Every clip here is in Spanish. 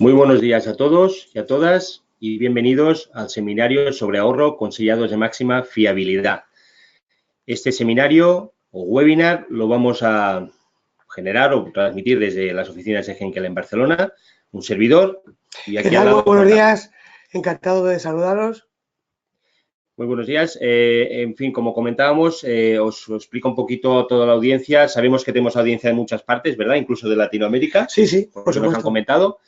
Muy buenos días a todos y a todas y bienvenidos al seminario sobre ahorro con sellados de máxima fiabilidad. Este seminario o webinar lo vamos a generar o transmitir desde las oficinas de Henkel en Barcelona, un servidor. Y aquí al lado, buenos días, encantado de saludaros. Muy buenos días. En fin, como comentábamos, os explico un poquito a toda la audiencia. Sabemos que tenemos audiencia de muchas partes, ¿verdad? Incluso de Latinoamérica. Sí, por supuesto. Nos han comentado.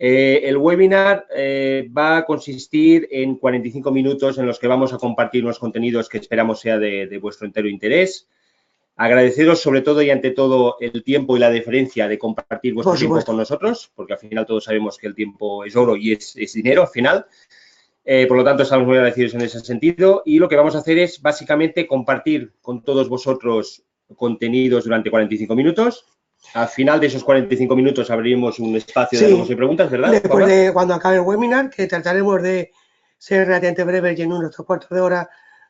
El webinar va a consistir en 45 minutos en los que vamos a compartir unos contenidos que esperamos sea de vuestro entero interés. Agradeceros sobre todo y ante todo el tiempo y la deferencia de compartir vuestro tiempo con nosotros, porque al final todos sabemos que el tiempo es oro y es dinero al final. Por lo tanto, estamos muy agradecidos en ese sentido y lo que vamos a hacer es básicamente compartir con todos vosotros contenidos durante 45 minutos. Al final de esos 45 minutos abriremos un espacio de preguntas y preguntas, ¿verdad? Después de cuando acabe el webinar, que trataremos de ser relativamente breves y en unos cuartos de hora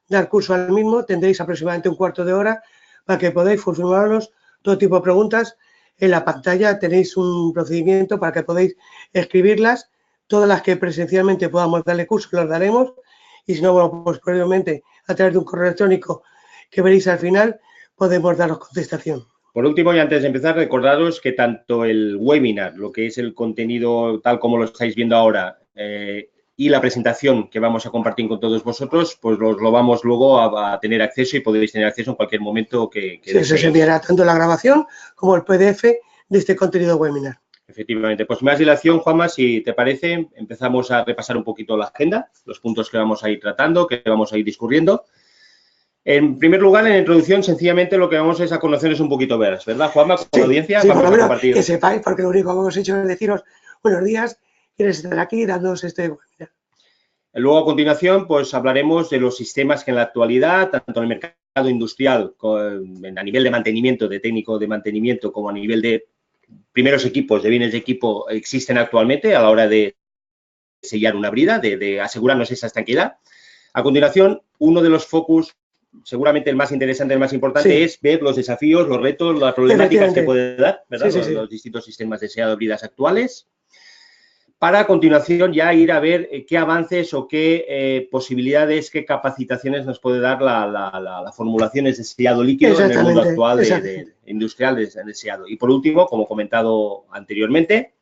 dar curso al mismo, tendréis aproximadamente un cuarto de hora para que podáis formularnos todo tipo de preguntas. En la pantalla tenéis un procedimiento para que podáis escribirlas, todas las que presencialmente podamos darle curso las daremos y si no, bueno, pues previamente a través de un correo electrónico que veréis al final podemos daros contestación. Por último, y antes de empezar, recordaros que tanto el webinar, lo que es el contenido tal como lo estáis viendo ahora, y la presentación que vamos a compartir con todos vosotros, pues lo vamos luego a tener acceso y podréis tener acceso en cualquier momento que deseéis. Se enviará tanto la grabación como el PDF de este contenido webinar. Efectivamente. Pues más dilación, Juanma, si te parece, empezamos a repasar un poquito la agenda, los puntos que vamos a ir tratando, que vamos a ir discurriendo. En primer lugar, en la introducción, sencillamente lo que vamos es a conoceros un poquito más, ¿verdad, Juanma? Con la audiencia vamos a compartir. Que sepáis, porque lo único que hemos hecho es deciros buenos días, quieres estar aquí dándonos este webinar. Luego, a continuación, pues hablaremos de los sistemas que en la actualidad, tanto en el mercado industrial, a nivel de mantenimiento, de técnico de mantenimiento, como a nivel de primeros equipos, de bienes de equipo, existen actualmente a la hora de sellar una brida, de asegurarnos esa tranquilidad. A continuación, uno de los focus, seguramente el más interesante, el más importante, es ver los desafíos, los retos, las problemáticas que puede dar, ¿verdad? Los distintos sistemas de sellado de bridas actuales. Para a continuación ya ir a ver qué avances o qué posibilidades, qué capacitaciones nos puede dar la formulaciones de sellado líquido en el mundo actual industrial de sellado. Y por último, como comentado anteriormente,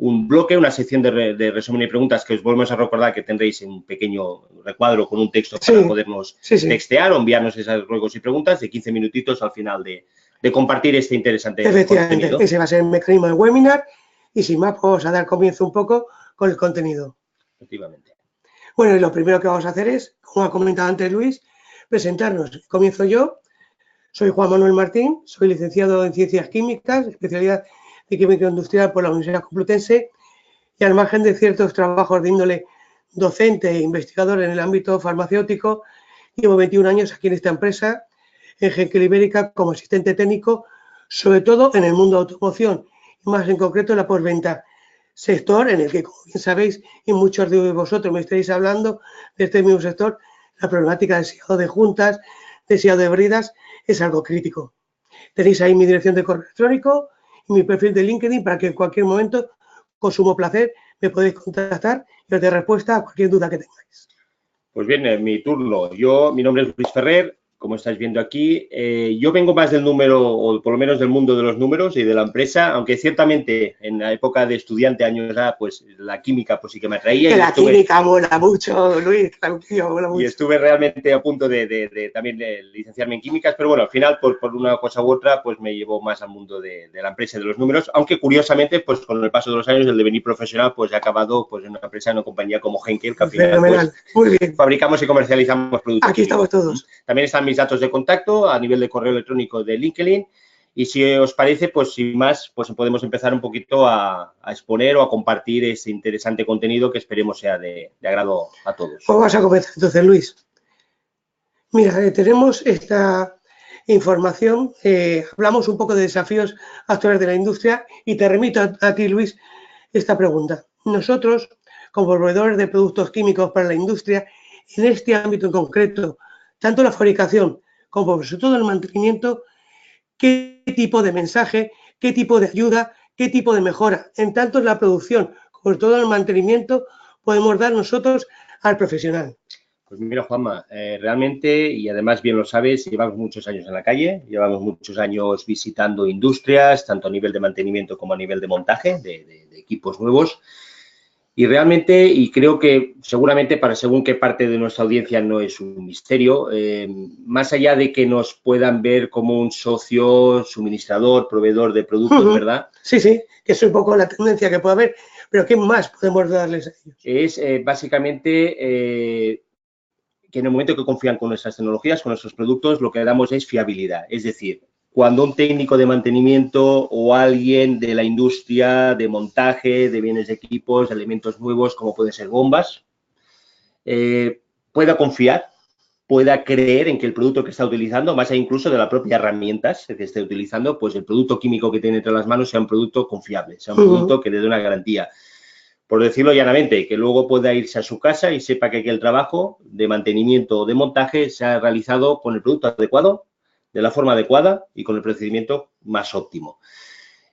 un bloque, una sección de resumen y preguntas que os volvemos a recordar que tendréis un pequeño recuadro con un texto para podernos textear o enviarnos esos ruegos y preguntas de 15 minutitos al final de compartir este interesante contenido. Ese va a ser el mecanismo del webinar y sin más vamos a dar comienzo un poco con el contenido. Efectivamente. Bueno, y lo primero que vamos a hacer es, como ha comentado antes Luis, presentarnos. Comienzo yo. Soy Juan Manuel Martín, soy licenciado en Ciencias Químicas, especialidad de Química Industrial por la Universidad Complutense y al margen de ciertos trabajos de índole docente e investigador en el ámbito farmacéutico, llevo 21 años aquí en esta empresa, en Henkel Ibérica, como asistente técnico, sobre todo en el mundo de automoción y más en concreto en la postventa, sector en el que, como bien sabéis, y muchos de vosotros me estáis hablando de este mismo sector, la problemática del sellado de juntas, del sellado de bridas, es algo crítico. Tenéis ahí mi dirección de correo electrónico y mi perfil de LinkedIn para que en cualquier momento, con sumo placer, me podéis contactar y os dé respuesta a cualquier duda que tengáis. Pues bien, mi turno. Mi nombre es Luis Ferrer, como estáis viendo aquí. Yo vengo más del número, o por lo menos del mundo de los números y de la empresa, aunque ciertamente en la época de estudiante, años ya, pues la química pues sí que me atraía. La química mola mucho, Luis, tranquilo, mola mucho. Y estuve realmente a punto de también licenciarme en químicas, pero bueno, al final, por una cosa u otra, pues me llevó más al mundo de la empresa y de los números, aunque curiosamente, pues con el paso de los años, el devenir profesional, pues he acabado pues en una empresa, en una compañía como Henkel, que al final pues, muy bien. Fabricamos y comercializamos productos. Aquí estamos todos. También están mis datos de contacto a nivel de correo electrónico de LinkedIn. Y si os parece, pues sin más, pues podemos empezar un poquito a exponer o a compartir ese interesante contenido que esperemos sea de agrado a todos. Pues vamos a comenzar entonces, Luis. Mira, tenemos esta información, hablamos un poco de desafíos actuales de la industria y te remito a ti, Luis, esta pregunta. Nosotros, como proveedores de productos químicos para la industria, en este ámbito en concreto, tanto la fabricación como sobre todo el mantenimiento, ¿qué tipo de mensaje, qué tipo de ayuda, qué tipo de mejora, en tanto en la producción con todo el mantenimiento podemos dar nosotros al profesional? Pues mira, Juanma, realmente, y además bien lo sabes, llevamos muchos años en la calle, llevamos muchos años visitando industrias, tanto a nivel de mantenimiento como a nivel de montaje de equipos nuevos. Y realmente, y creo que seguramente para según qué parte de nuestra audiencia no es un misterio, más allá de que nos puedan ver como un socio, suministrador, proveedor de productos, ¿verdad? Sí, sí, que es un poco la tendencia que puede haber, pero ¿qué más podemos darles a ellos? Es básicamente que en el momento que confían con nuestras tecnologías, con nuestros productos, lo que damos es fiabilidad. Es decir, cuando un técnico de mantenimiento o alguien de la industria de montaje, de bienes de equipos, de elementos nuevos, como pueden ser bombas, pueda confiar, pueda creer en que el producto que está utilizando, más allá incluso de las propias herramientas que esté utilizando, pues el producto químico que tiene entre las manos sea un producto confiable, sea un producto que le dé una garantía. Por decirlo llanamente, que luego pueda irse a su casa y sepa que el trabajo de mantenimiento o de montaje se ha realizado con el producto adecuado, de la forma adecuada y con el procedimiento más óptimo.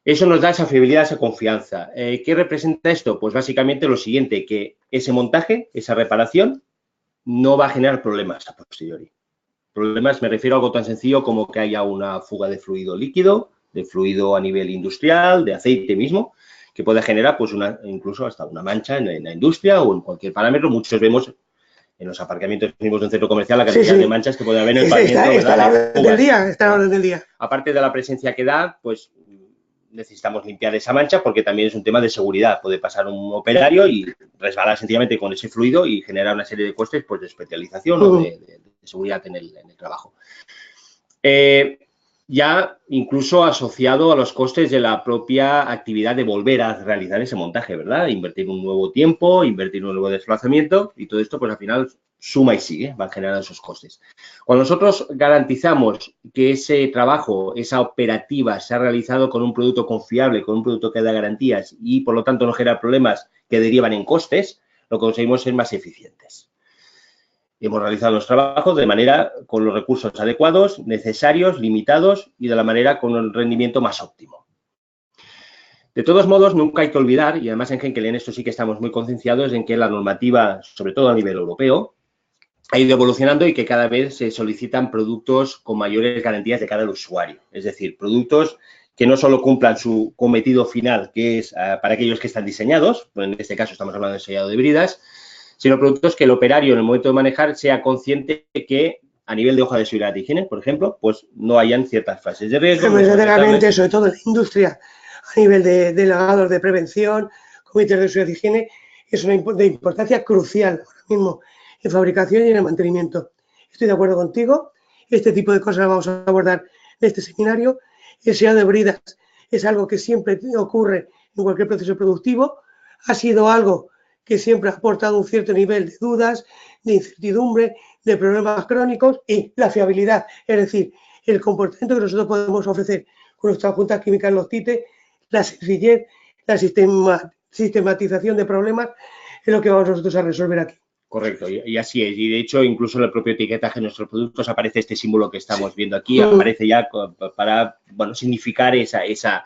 Eso nos da esa fiabilidad, esa confianza. ¿Qué representa esto? Pues básicamente lo siguiente, que ese montaje, esa reparación, no va a generar problemas a posteriori. Problemas, me refiero a algo tan sencillo como que haya una fuga de fluido líquido, de fluido a nivel industrial, de aceite mismo, que puede generar pues incluso hasta una mancha en la industria o en cualquier parámetro. Muchos vemos en los aparcamientos mismos de un centro comercial la cantidad de manchas que puede haber en el pavimento. Está la orden del día. Aparte de la presencia que da, pues necesitamos limpiar esa mancha porque también es un tema de seguridad. Puede pasar un operario y resbalar sencillamente con ese fluido y generar una serie de costes pues, de especialización o de seguridad en el trabajo. Ya incluso asociado a los costes de la propia actividad de volver a realizar ese montaje, ¿verdad? Invertir un nuevo tiempo, invertir un nuevo desplazamiento y todo esto, pues al final suma y sigue, va generando esos costes. Cuando nosotros garantizamos que ese trabajo, esa operativa se ha realizado con un producto confiable, con un producto que da garantías y por lo tanto no genera problemas que derivan en costes, lo que conseguimos es ser más eficientes. Hemos realizado los trabajos de manera con los recursos adecuados, necesarios, limitados y de la manera con el rendimiento más óptimo. De todos modos, nunca hay que olvidar, y además en Henkel en esto sí que estamos muy concienciados, en que la normativa, sobre todo a nivel europeo, ha ido evolucionando y que cada vez se solicitan productos con mayores garantías de cara al usuario. Es decir, productos que no solo cumplan su cometido final, que es para aquellos que están diseñados, en este caso estamos hablando de sellado de bridas, sino productos que el operario en el momento de manejar sea consciente de que a nivel de hoja de seguridad de higiene, por ejemplo, pues no hayan ciertas fases de riesgo. Verdaderamente, sobre todo en la industria, a nivel de delegados de prevención, comités de seguridad de higiene, es de importancia crucial ahora mismo en fabricación y en el mantenimiento. Estoy de acuerdo contigo. Este tipo de cosas las vamos a abordar en este seminario. El sellado de bridas es algo que siempre ocurre en cualquier proceso productivo. Ha sido algo que siempre ha aportado un cierto nivel de dudas, de incertidumbre, de problemas crónicos y la fiabilidad, es decir, el comportamiento que nosotros podemos ofrecer con nuestras juntas químicas en los TITE, la sencillez, la sistematización de problemas es lo que vamos nosotros a resolver aquí. Correcto, y así es. Y de hecho, incluso en el propio etiquetaje de nuestros productos aparece este símbolo que estamos viendo aquí, aparece ya para significar esa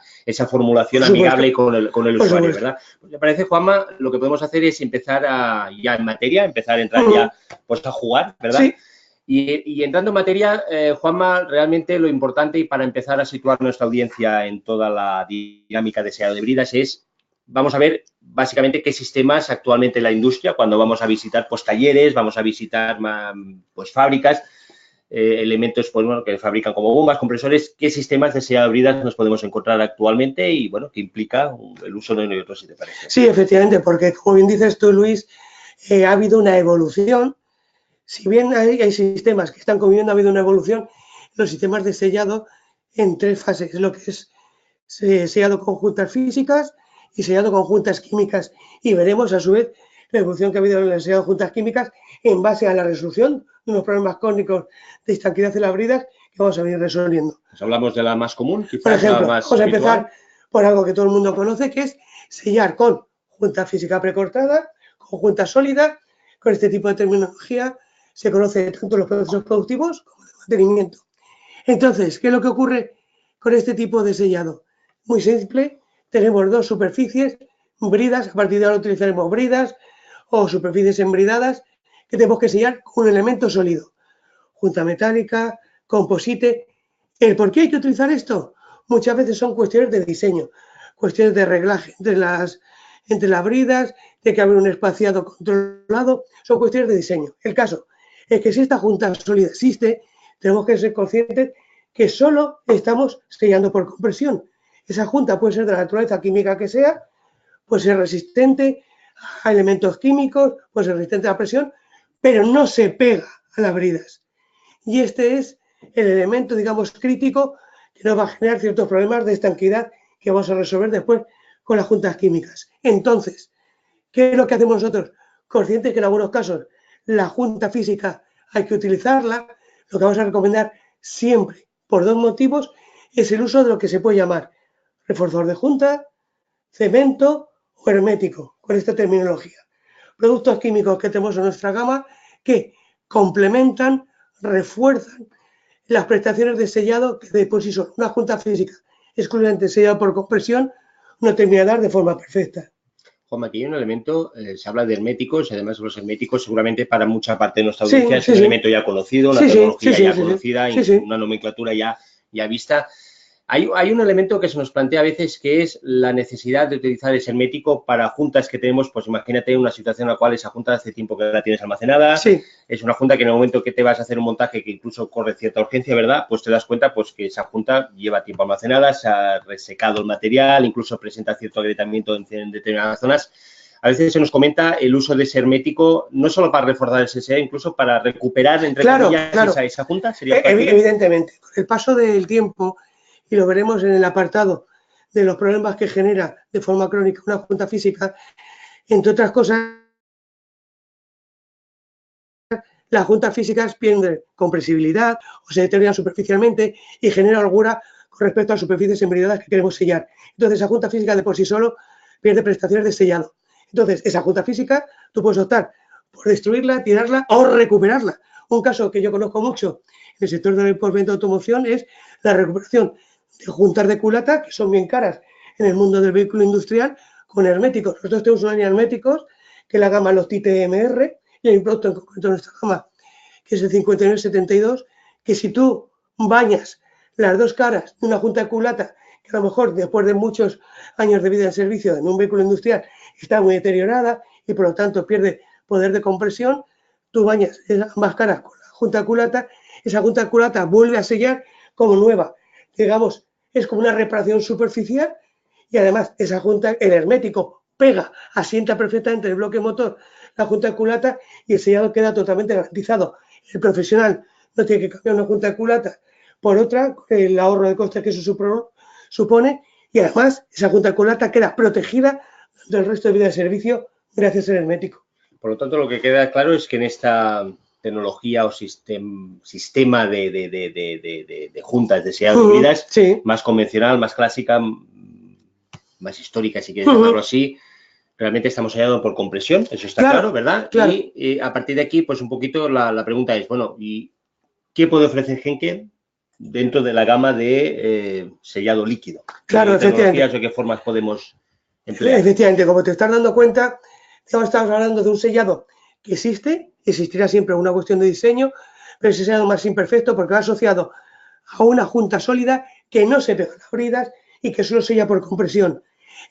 formulación amigable con el usuario, ¿verdad? Pues me parece, Juanma, lo que podemos hacer es empezar ya en materia, empezar a entrar ya pues a jugar, ¿verdad? Sí. Y entrando en materia, Juanma, realmente lo importante y para empezar a situar nuestra audiencia en toda la dinámica de sellado de bridas es, vamos a ver básicamente qué sistemas actualmente en la industria, cuando vamos a visitar pues talleres, vamos a visitar pues fábricas, elementos pues, bueno, que fabrican como bombas, compresores, qué sistemas de sellado de bridas nos podemos encontrar actualmente y bueno, qué implica el uso de uno y otro, si te parece. Sí, efectivamente, porque como bien dices tú, Luis, ha habido una evolución. Si bien hay sistemas que están conviviendo, ha habido una evolución en los sistemas de sellado en tres fases, lo que es sellado con juntas físicas y sellado con juntas químicas. Y veremos a su vez la evolución que ha habido en el sellado de juntas químicas en base a la resolución de unos problemas crónicos de estanquidad en las bridas que vamos a venir resolviendo. Pues hablamos de la más común, quizás. Por ejemplo, la más vamos a empezar por algo que todo el mundo conoce, que es sellar con junta física precortada, con junta sólida. Con este tipo de terminología se conoce tanto los procesos productivos como el mantenimiento. Entonces, ¿qué es lo que ocurre con este tipo de sellado? Muy simple, tenemos dos superficies bridas, a partir de ahora utilizaremos bridas o superficies embridadas que tenemos que sellar con un elemento sólido. Junta metálica, composite. ¿El por qué hay que utilizar esto? Muchas veces son cuestiones de diseño, cuestiones de reglaje entre las bridas, de que haber un espaciado controlado, son cuestiones de diseño. El caso es que si esta junta sólida existe, tenemos que ser conscientes que solo estamos sellando por compresión. Esa junta puede ser de la naturaleza química que sea, puede ser resistente a elementos químicos, puede ser resistente a la presión, pero no se pega a las bridas. Y este es el elemento, digamos, crítico que nos va a generar ciertos problemas de estanquidad que vamos a resolver después con las juntas químicas. Entonces, ¿qué es lo que hacemos nosotros? Conscientes que en algunos casos la junta física hay que utilizarla, lo que vamos a recomendar siempre, por dos motivos, es el uso de lo que se puede llamar reforzador de junta, cemento o hermético, con esta terminología. Productos químicos que tenemos en nuestra gama que complementan, refuerzan las prestaciones de sellado que de por sí son una junta física exclusivamente sellada por compresión no termina de dar de forma perfecta. Juanma, aquí hay un elemento, se habla de herméticos, y además los herméticos seguramente para mucha parte de nuestra audiencia es un elemento ya conocido, una tecnología ya conocida, una nomenclatura ya vista. Hay un elemento que se nos plantea a veces que es la necesidad de utilizar ese hermético para juntas que tenemos, pues imagínate una situación en la cual esa junta hace tiempo que la tienes almacenada, es una junta que en el momento que te vas a hacer un montaje que incluso corre cierta urgencia, ¿verdad? Pues te das cuenta pues que esa junta lleva tiempo almacenada, se ha resecado el material, incluso presenta cierto agrietamiento en determinadas zonas. A veces se nos comenta el uso de ese hermético, no solo para reforzar el SSE, incluso para recuperar, entre comillas, esa junta. ¿Sería evidentemente, con el paso del tiempo, y lo veremos en el apartado de los problemas que genera de forma crónica una junta física, entre otras cosas, las juntas físicas pierden compresibilidad o se deterioran superficialmente y generan holgura con respecto a las superficies embridadas que queremos sellar. Entonces, esa junta física de por sí solo pierde prestaciones de sellado. Entonces, esa junta física, tú puedes optar por destruirla, tirarla o recuperarla. Un caso que yo conozco mucho en el sector del postventa de automoción es la recuperación de juntas de culata, que son bien caras en el mundo del vehículo industrial, con herméticos. Nosotros tenemos una línea de herméticos, que es la gama Los TMR, y hay un producto en concreto en nuestra gama, que es el 5972, que si tú bañas las dos caras de una junta de culata, que a lo mejor después de muchos años de vida en servicio en un vehículo industrial está muy deteriorada y por lo tanto pierde poder de compresión, tú bañas ambas caras con la junta de culata, esa junta de culata vuelve a sellar como nueva. Digamos, es como una reparación superficial y además esa junta, el hermético, pega, asienta perfectamente el bloque motor, la junta de culata y el sellado queda totalmente garantizado. El profesional no tiene que cambiar una junta de culata por otra, el ahorro de costes que eso supone, y además esa junta de culata queda protegida del resto de vida de servicio gracias al hermético. Por lo tanto, lo que queda claro es que en esta tecnología o sistema de juntas de sellado híbridas, más convencional, más clásica, más histórica, si quieres llamarlo así, realmente estamos sellando por compresión, eso está claro, ¿verdad? Claro. Y a partir de aquí, pues un poquito la pregunta es, bueno, ¿y qué puede ofrecer Henkel dentro de la gama de sellado líquido? Claro, ¿Qué tecnologías o qué formas podemos emplear? Efectivamente, como te estás dando cuenta, estamos hablando de un sellado que existirá siempre una cuestión de diseño, pero ese sellado más imperfecto porque va asociado a una junta sólida que no se pega a las bridas y que solo sella por compresión.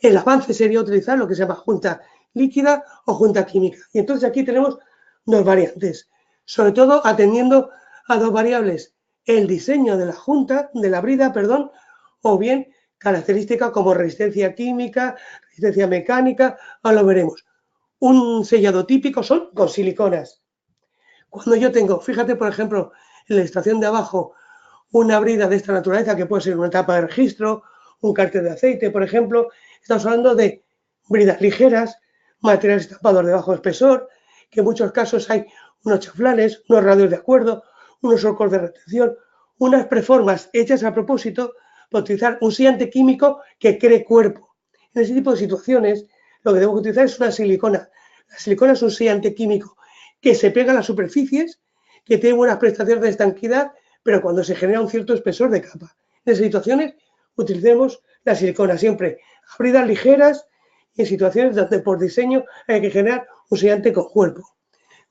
El avance sería utilizar lo que se llama junta líquida o junta química. Y entonces aquí tenemos dos variantes, sobre todo atendiendo a dos variables, el diseño de la junta, de la brida, perdón, o bien características como resistencia química, resistencia mecánica, ahora lo veremos. Un sellado típico son con siliconas. Cuando yo tengo, fíjate por ejemplo, en la estación de abajo, una brida de esta naturaleza que puede ser una tapa de registro, un cárter de aceite, por ejemplo, estamos hablando de bridas ligeras, materiales estampados de bajo espesor, que en muchos casos hay unos chaflanes, unos radios de acuerdo, unos surcos de retención, unas preformas hechas a propósito para utilizar un sellante químico que cree cuerpo. En ese tipo de situaciones, lo que debemos utilizar es una silicona. La silicona es un sellante químico que se pega a las superficies, que tiene buenas prestaciones de estanquidad, pero cuando se genera un cierto espesor de capa. En esas situaciones utilicemos la silicona siempre a bridas ligeras y en situaciones donde por diseño hay que generar un sellante con cuerpo.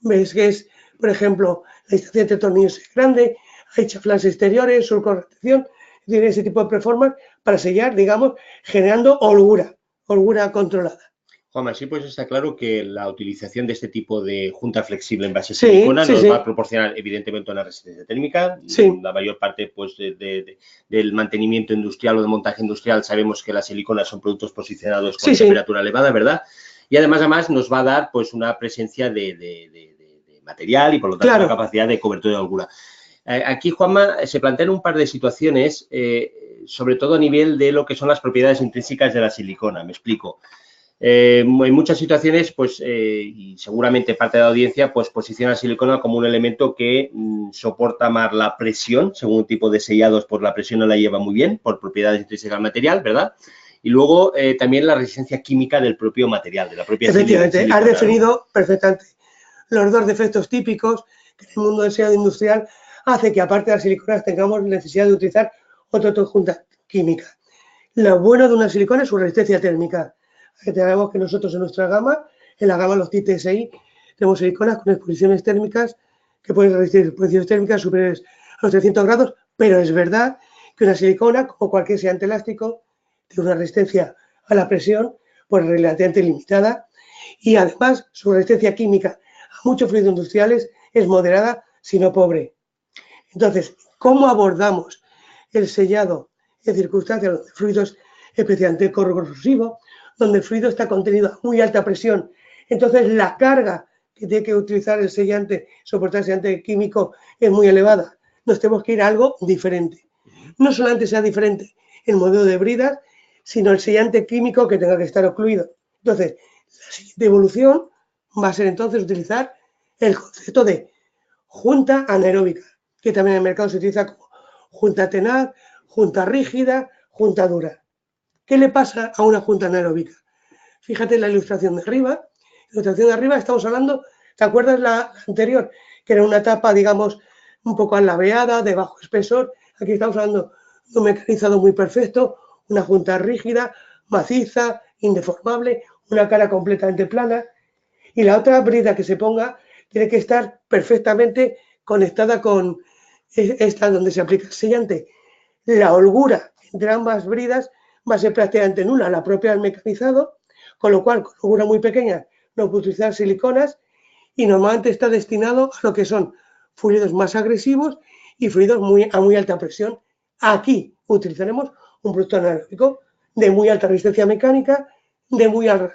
Veis que es, por ejemplo, la distancia entre tornillos es grande, hay chaflas exteriores, surcos de retención, tiene ese tipo de performance para sellar, digamos, generando holgura controlada. Juanma, sí, pues está claro que la utilización de este tipo de junta flexible en base a silicona nos va a proporcionar evidentemente una resistencia térmica. La mayor parte pues, del mantenimiento industrial o de montaje industrial sabemos que las siliconas son productos posicionados con temperatura elevada, ¿verdad? Y además nos va a dar pues una presencia de material y por lo tanto una capacidad de cobertura de holgura. Aquí, Juanma, se plantean un par de situaciones, sobre todo a nivel de lo que son las propiedades intrínsecas de la silicona. Me explico. En muchas situaciones, pues, y seguramente parte de la audiencia, pues posiciona la silicona como un elemento que soporta más la presión, según un tipo de sellados, pues la presión no la lleva muy bien, por propiedades intrínsecas del material, ¿verdad? Y luego también la resistencia química del propio material, de la propia silicona. Efectivamente, has definido perfectamente los dos defectos típicos que en el mundo del sellado industrial hace que, aparte de las siliconas, tengamos necesidad de utilizar otra junta química. Lo bueno de una silicona es su resistencia térmica. Tenemos que nosotros en nuestra gama, en la gama los TTSI, tenemos siliconas con exposiciones térmicas que pueden resistir exposiciones térmicas superiores a los 300 grados, pero es verdad que una silicona, como cualquier sellante elástico, tiene una resistencia a la presión pues relativamente limitada y además su resistencia química a muchos fluidos industriales es moderada, si no pobre. Entonces, ¿cómo abordamos el sellado en circunstancias donde el fluido es especialmente corrosivo, donde el fluido está contenido a muy alta presión? Entonces, la carga que tiene que utilizar el sellante, soportar el sellante químico, es muy elevada. Nos tenemos que ir a algo diferente. No solamente sea diferente el modelo de bridas, sino el sellante químico que tenga que estar ocluido. Entonces, la siguiente evolución va a ser entonces utilizar el concepto de junta anaeróbica, que también en el mercado se utiliza como junta tenaz, junta rígida, junta dura. ¿Qué le pasa a una junta anaeróbica? Fíjate en la ilustración de arriba. En la ilustración de arriba estamos hablando, ¿te acuerdas la anterior? Que era una tapa, digamos, un poco alabeada, de bajo espesor. Aquí estamos hablando de un mecanizado muy perfecto, una junta rígida, maciza, indeformable, una cara completamente plana. Y la otra brida que se ponga tiene que estar perfectamente conectada con esta donde se aplica el sellante. La holgura entre ambas bridas va a ser prácticamente nula, la propia del mecanizado, con lo cual, con holgura muy pequeña, no puede utilizar siliconas y normalmente está destinado a lo que son fluidos más agresivos y fluidos a muy alta presión. Aquí utilizaremos un producto anaeróbico de muy alta resistencia mecánica, de muy alta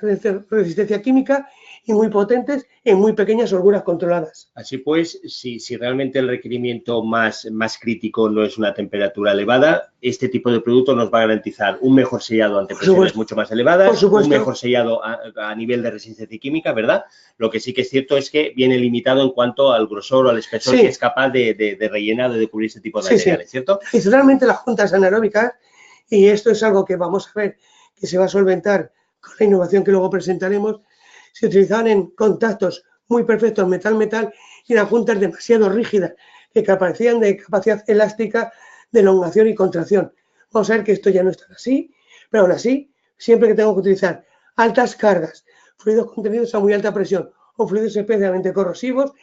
resistencia química y muy potentes en muy pequeñas holguras controladas. Así pues, si realmente el requerimiento más crítico no es una temperatura elevada, este tipo de producto nos va a garantizar un mejor sellado ante presiones mucho más elevadas, un mejor sellado a nivel de resistencia química, ¿verdad? Lo que sí que es cierto es que viene limitado en cuanto al grosor o al espesor que es capaz de rellenar, de cubrir este tipo de materiales, ¿cierto? Adicionalmente, las juntas anaeróbicas, y esto es algo que vamos a ver que se va a solventar con la innovación que luego presentaremos, se utilizaban en contactos muy perfectos metal-metal y eran juntas demasiado rígidas que carecían de capacidad elástica de elongación y contracción. Vamos a ver que esto ya no está así, pero aún así, siempre que tengo que utilizar altas cargas, fluidos contenidos a muy alta presión o fluidos especialmente corrosivos,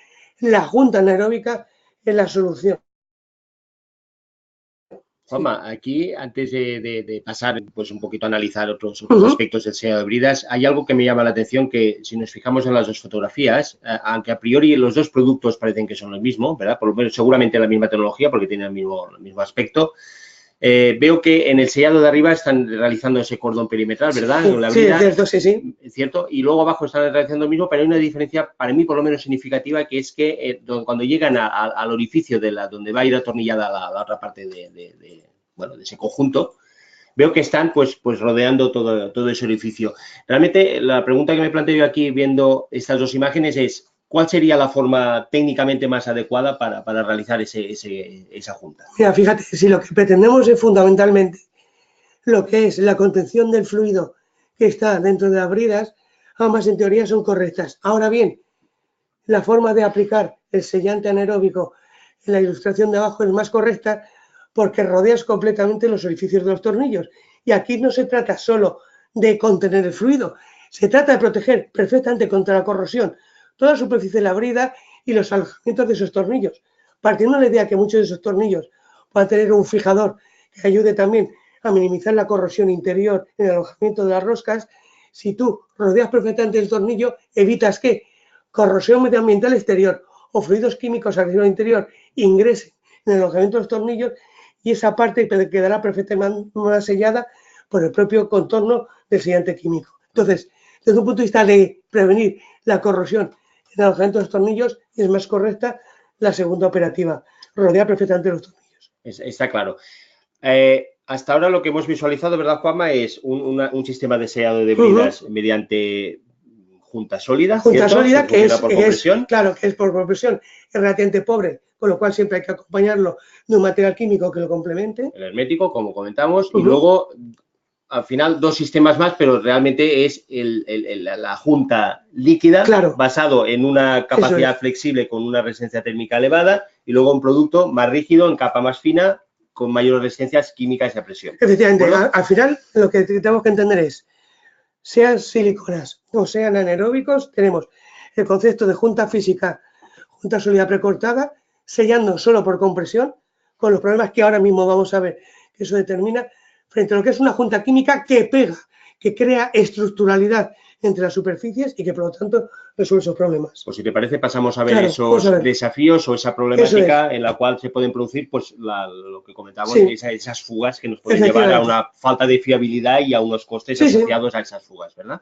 la junta anaeróbica es la solución. Juanma, aquí antes de pasar pues un poquito a analizar otros aspectos del sellado de bridas, hay algo que me llama la atención que si nos fijamos en las dos fotografías, aunque a priori los dos productos parecen que son lo mismo, ¿verdad? Por lo menos seguramente la misma tecnología porque tienen el mismo aspecto. Veo que en el sellado de arriba están realizando ese cordón perimetral, ¿verdad? Sí, es cierto, sí. ¿Cierto? Y luego abajo están realizando lo mismo, pero hay una diferencia, para mí por lo menos significativa, que es que cuando llegan al orificio donde va a ir atornillada la otra parte de ese conjunto, veo que están pues rodeando todo ese orificio. Realmente la pregunta que me planteo yo aquí viendo estas dos imágenes es ¿cuál sería la forma técnicamente más adecuada para realizar esa junta? Mira, fíjate, si lo que pretendemos es fundamentalmente lo que es la contención del fluido que está dentro de las bridas, ambas en teoría son correctas. Ahora bien, la forma de aplicar el sellante anaeróbico en la ilustración de abajo es más correcta porque rodeas completamente los orificios de los tornillos. Y aquí no se trata solo de contener el fluido. Se trata de proteger perfectamente contra la corrosión toda la superficie de la brida y los alojamientos de esos tornillos. Partiendo de la idea que muchos de esos tornillos puedan tener un fijador que ayude también a minimizar la corrosión interior en el alojamiento de las roscas, si tú rodeas perfectamente el tornillo, evitas que corrosión medioambiental exterior o fluidos químicos agresivos interior ingresen en el alojamiento de los tornillos y esa parte quedará perfectamente sellada por el propio contorno del sellante químico. Entonces, desde un punto de vista de prevenir la corrosión en el alojamiento de los tornillos, es más correcta la segunda operativa, rodear perfectamente los tornillos. Está claro. Hasta ahora lo que hemos visualizado, ¿verdad, Juanma? Es un sistema de sellado de bridas mediante junta sólida. Junta sólida, que es por compresión. Claro, que es por compresión, es relativamente pobre, con lo cual siempre hay que acompañarlo de un material químico que lo complemente. El hermético, como comentamos, y luego, al final, dos sistemas más, pero realmente es la junta líquida, claro, basado en una capacidad flexible con una resistencia térmica elevada, y luego un producto más rígido, en capa más fina, con mayores resistencias químicas y a presión. Efectivamente, al final lo que tenemos que entender es, sean siliconas o sean anaeróbicos, tenemos el concepto de junta física, junta sólida precortada, sellando solo por compresión, con los problemas que ahora mismo vamos a ver que eso determina, frente a lo que es una junta química que pega, que crea estructuralidad entre las superficies y que por lo tanto resuelve esos problemas. Pues si te parece pasamos a ver esos desafíos o esa problemática en la cual se pueden producir pues lo que comentábamos, esas fugas que nos pueden llevar a una falta de fiabilidad y a unos costes asociados a esas fugas, ¿verdad?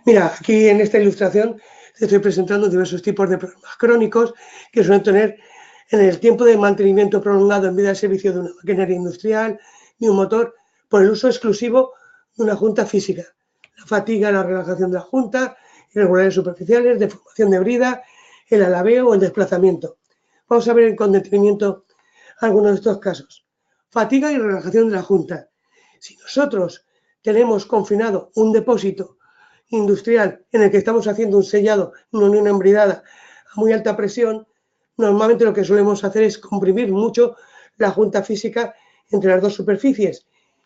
Mira, aquí en esta ilustración te estoy presentando diversos tipos de problemas crónicos que suelen tener en el tiempo de mantenimiento prolongado en vida de servicio de una maquinaria industrial y un motor por el uso exclusivo de una junta física. La fatiga, la relajación de la junta, irregularidades superficiales, deformación de brida, el alabeo o el desplazamiento. Vamos a ver con detenimiento algunos de estos casos. Fatiga y relajación de la junta. Si nosotros tenemos confinado un depósito industrial en el que estamos haciendo un sellado, una unión embridada a muy alta presión, normalmente lo que solemos hacer es comprimir mucho la junta física entre las dos superficies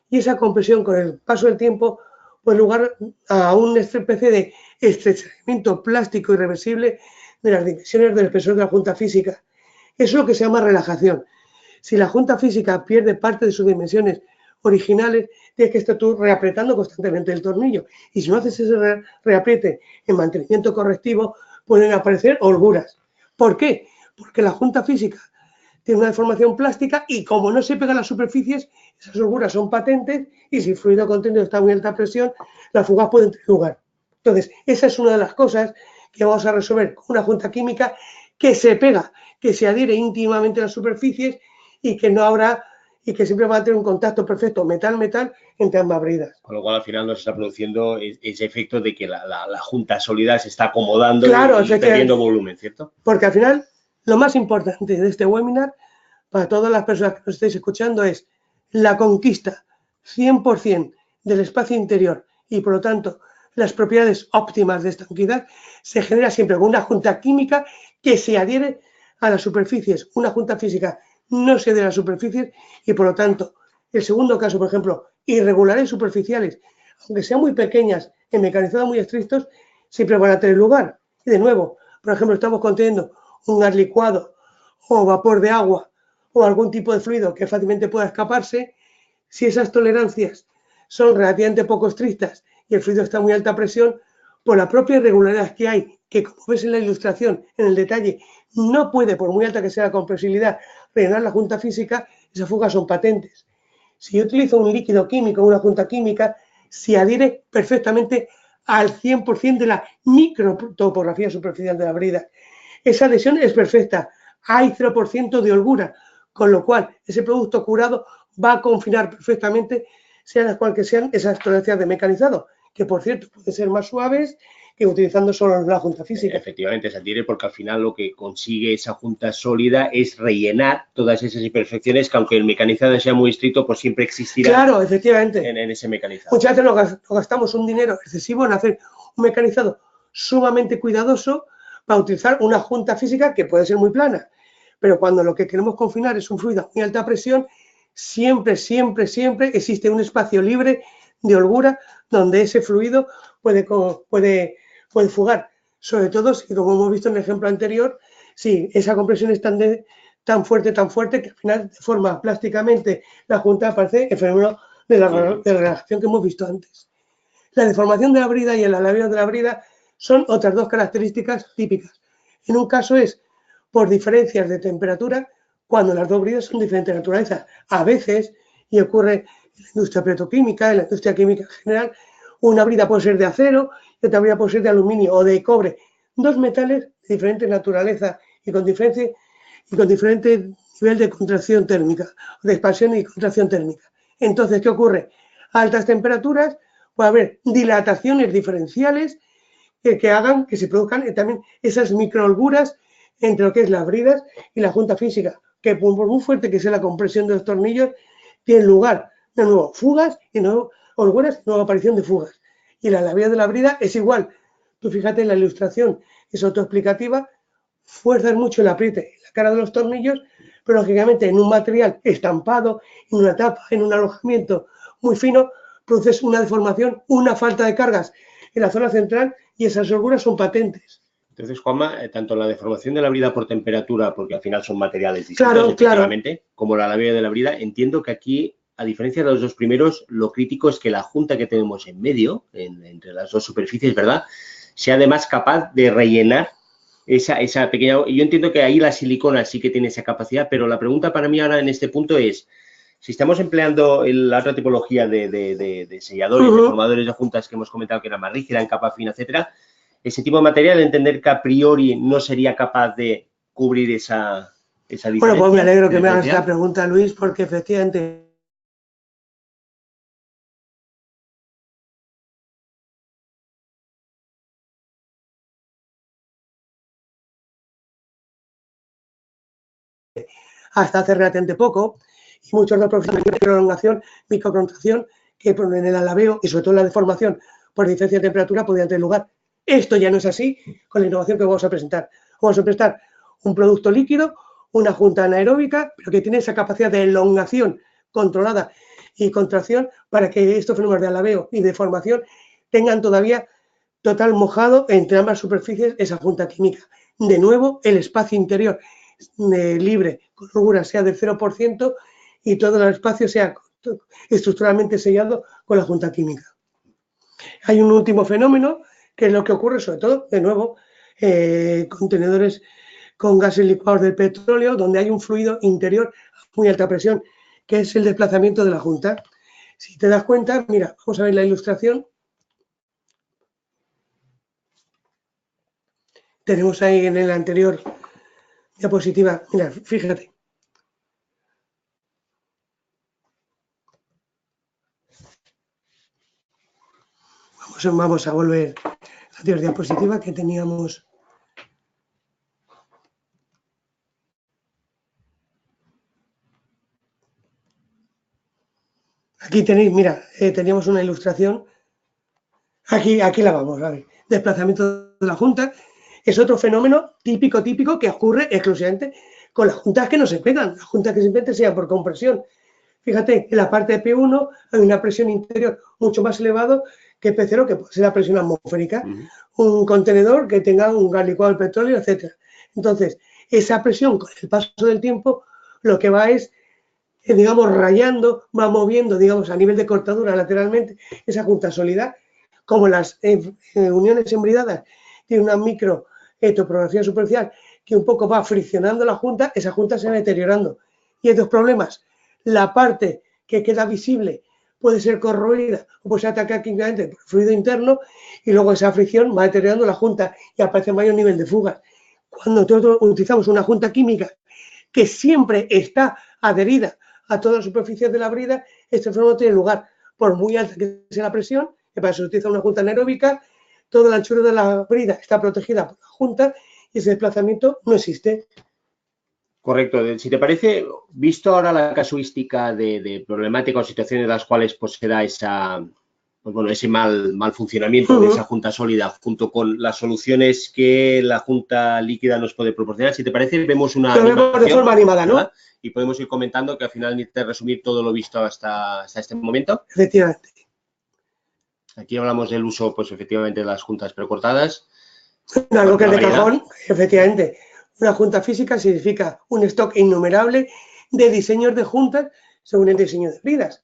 y esa compresión con el paso del tiempo puede lugar a una especie de estrechamiento plástico irreversible de las dimensiones del espesor de la junta física. Eso es lo que se llama relajación. Si la junta física pierde parte de sus dimensiones originales, tienes que estar tú reapretando constantemente el tornillo. Y si no haces ese reapriete en mantenimiento correctivo, pueden aparecer holguras. ¿Por qué? Porque la junta física tiene una deformación plástica y como no se pegan las superficies, esas holguras son patentes y si el fluido contenido está a muy alta presión, las fugas pueden tener lugar. Entonces, esa es una de las cosas que vamos a resolver con una junta química que se pega, que se adhiere íntimamente a las superficies y que no habrá y que siempre va a tener un contacto perfecto metal-metal entre ambas bridas. Con lo cual, al final, nos está produciendo ese efecto de que la junta sólida se está acomodando y perdiendo volumen, ¿cierto? Porque al final, lo más importante de este webinar, para todas las personas que nos estéis escuchando, es la conquista 100% del espacio interior y, por lo tanto, las propiedades óptimas de estanquidad se genera siempre con una junta química que se adhiere a las superficies, una junta física no se adhiere a las superficies y, por lo tanto, el segundo caso, por ejemplo, irregularidades superficiales, aunque sean muy pequeñas, en mecanizado muy estrictos, siempre van a tener lugar. Y de nuevo, por ejemplo, estamos conteniendo un gas licuado o vapor de agua o algún tipo de fluido que fácilmente pueda escaparse, si esas tolerancias son relativamente poco estrictas y el fluido está a muy alta presión, por la propia irregularidad que hay, que como ves en la ilustración, en el detalle, no puede, por muy alta que sea la compresibilidad, rellenar la junta física, esas fugas son patentes. Si yo utilizo un líquido químico, una junta química, se adhiere perfectamente al 100% de la microtopografía superficial de la brida. Esa adhesión es perfecta, hay 0% de holgura, con lo cual ese producto curado va a confinar perfectamente, sean las cuales sean esas tolerancias de mecanizado, que por cierto pueden ser más suaves que utilizando solo la junta física. Efectivamente, se adhiere porque al final lo que consigue esa junta sólida es rellenar todas esas imperfecciones que aunque el mecanizado sea muy estricto, pues siempre existirá. Claro, efectivamente. En ese mecanizado. Muchas veces nos gastamos un dinero excesivo en hacer un mecanizado sumamente cuidadoso para utilizar una junta física que puede ser muy plana, pero cuando lo que queremos confinar es un fluido a muy alta presión, siempre, siempre, siempre existe un espacio libre de holgura donde ese fluido puede fugar. Sobre todo si, como hemos visto en el ejemplo anterior, si esa compresión es tan fuerte que al final deforma plásticamente la junta, aparece el fenómeno de la relajación que hemos visto antes. La deformación de la brida y el alaveo de la brida son otras dos características típicas. En un caso es por diferencias de temperatura, cuando las dos bridas son de diferente naturaleza. A veces, y ocurre en la industria petroquímica, en la industria química en general, una brida puede ser de acero y otra brida puede ser de aluminio o de cobre. Dos metales de diferente naturaleza y con diferente nivel de contracción térmica, de expansión y contracción térmica. Entonces, ¿qué ocurre? A altas temperaturas puede haber dilataciones diferenciales que hagan que se produzcan también esas microholguras entre lo que es las bridas y la junta física, que por muy fuerte que sea la compresión de los tornillos, tiene lugar de nuevo fugas y de nuevo holguras y nueva aparición de fugas. Y la alaveo de la brida es igual. Tú fíjate en la ilustración, es autoexplicativa, fuerzas mucho el apriete en la cara de los tornillos, pero lógicamente en un material estampado, en una tapa, en un alojamiento muy fino, produces una deformación, una falta de cargas en la zona central y esas holguras son patentes. Entonces, Juanma, tanto la deformación de la brida por temperatura, porque al final son materiales distintos, efectivamente, como la alaveo de la brida, entiendo que aquí, a diferencia de los dos primeros, lo crítico es que la junta que tenemos en medio, entre las dos superficies, ¿verdad?, sea además capaz de rellenar esa pequeña... Yo entiendo que ahí la silicona sí que tiene esa capacidad, pero la pregunta para mí ahora en este punto es, si estamos empleando la otra tipología de selladores, de formadores de juntas que hemos comentado que era más rígida, en capa fina, etcétera, ese tipo de material, entender que a priori no sería capaz de cubrir esa diferencia. Bueno, pues me alegro que me hagas la pregunta, Luis, porque efectivamente hasta hace relativamente poco, y muchos de los profesionales de prolongación, microcontracción, que en el alaveo y sobre todo en la deformación por diferencia de temperatura podrían tener lugar. Esto ya no es así con la innovación que vamos a presentar. Vamos a presentar un producto líquido, una junta anaeróbica, pero que tiene esa capacidad de elongación controlada y contracción para que estos fenómenos de alaveo y deformación tengan todavía total mojado entre ambas superficies esa junta química. De nuevo, el espacio interior libre con holgura sea del 0% y todo el espacio sea estructuralmente sellado con la junta química. Hay un último fenómeno que es lo que ocurre sobre todo, de nuevo, contenedores con gases licuados del petróleo donde hay un fluido interior a muy alta presión que es el desplazamiento de la junta. Si te das cuenta, mira, vamos a ver la ilustración. Tenemos ahí en el anterior diapositiva, mira, fíjate. Vamos a volver a la anterior diapositiva que teníamos. Aquí tenéis, mira, teníamos una ilustración. Aquí la vamos a ver. Desplazamiento de la junta es otro fenómeno típico que ocurre exclusivamente con las juntas que no se pegan. Las juntas que simplemente sean por compresión. Fíjate, en la parte de P1 hay una presión interior mucho más elevada que P0, que puede ser la presión atmosférica. Un contenedor que tenga un gas licuado de petróleo, etc. Entonces, esa presión con el paso del tiempo lo que va es, digamos, rayando, va moviendo, digamos, a nivel de cortadura lateralmente esa junta sólida. Como las uniones embridadas tienen una micro topografía superficial que un poco va friccionando la junta, esa junta se va deteriorando. Y hay dos problemas. La parte que queda visible puede ser corroída o puede ser atacada químicamente por fluido interno y luego esa fricción va deteriorando la junta y aparece mayor nivel de fugas. Cuando nosotros utilizamos una junta química que siempre está adherida a todas las superficies de la brida, este fenómeno tiene lugar. Por muy alta que sea la presión, que para eso se utiliza una junta anaeróbica, toda la anchura de la brida está protegida por la junta y ese desplazamiento no existe. Correcto. Si te parece, visto ahora la casuística de problemática o situaciones en las cuales pues, se da pues bueno, ese mal funcionamiento de esa junta sólida junto con las soluciones que la junta líquida nos puede proporcionar. Si te parece, vemos una animación, de forma animada, ¿no? ¿verdad? Y podemos ir comentando que al final necesitas resumir todo lo visto hasta este momento. Efectivamente. Aquí hablamos del uso, pues efectivamente, de las juntas precortadas. Algo que es de cajón, efectivamente. Una junta física significa un stock innumerable de diseños de juntas según el diseño de bridas.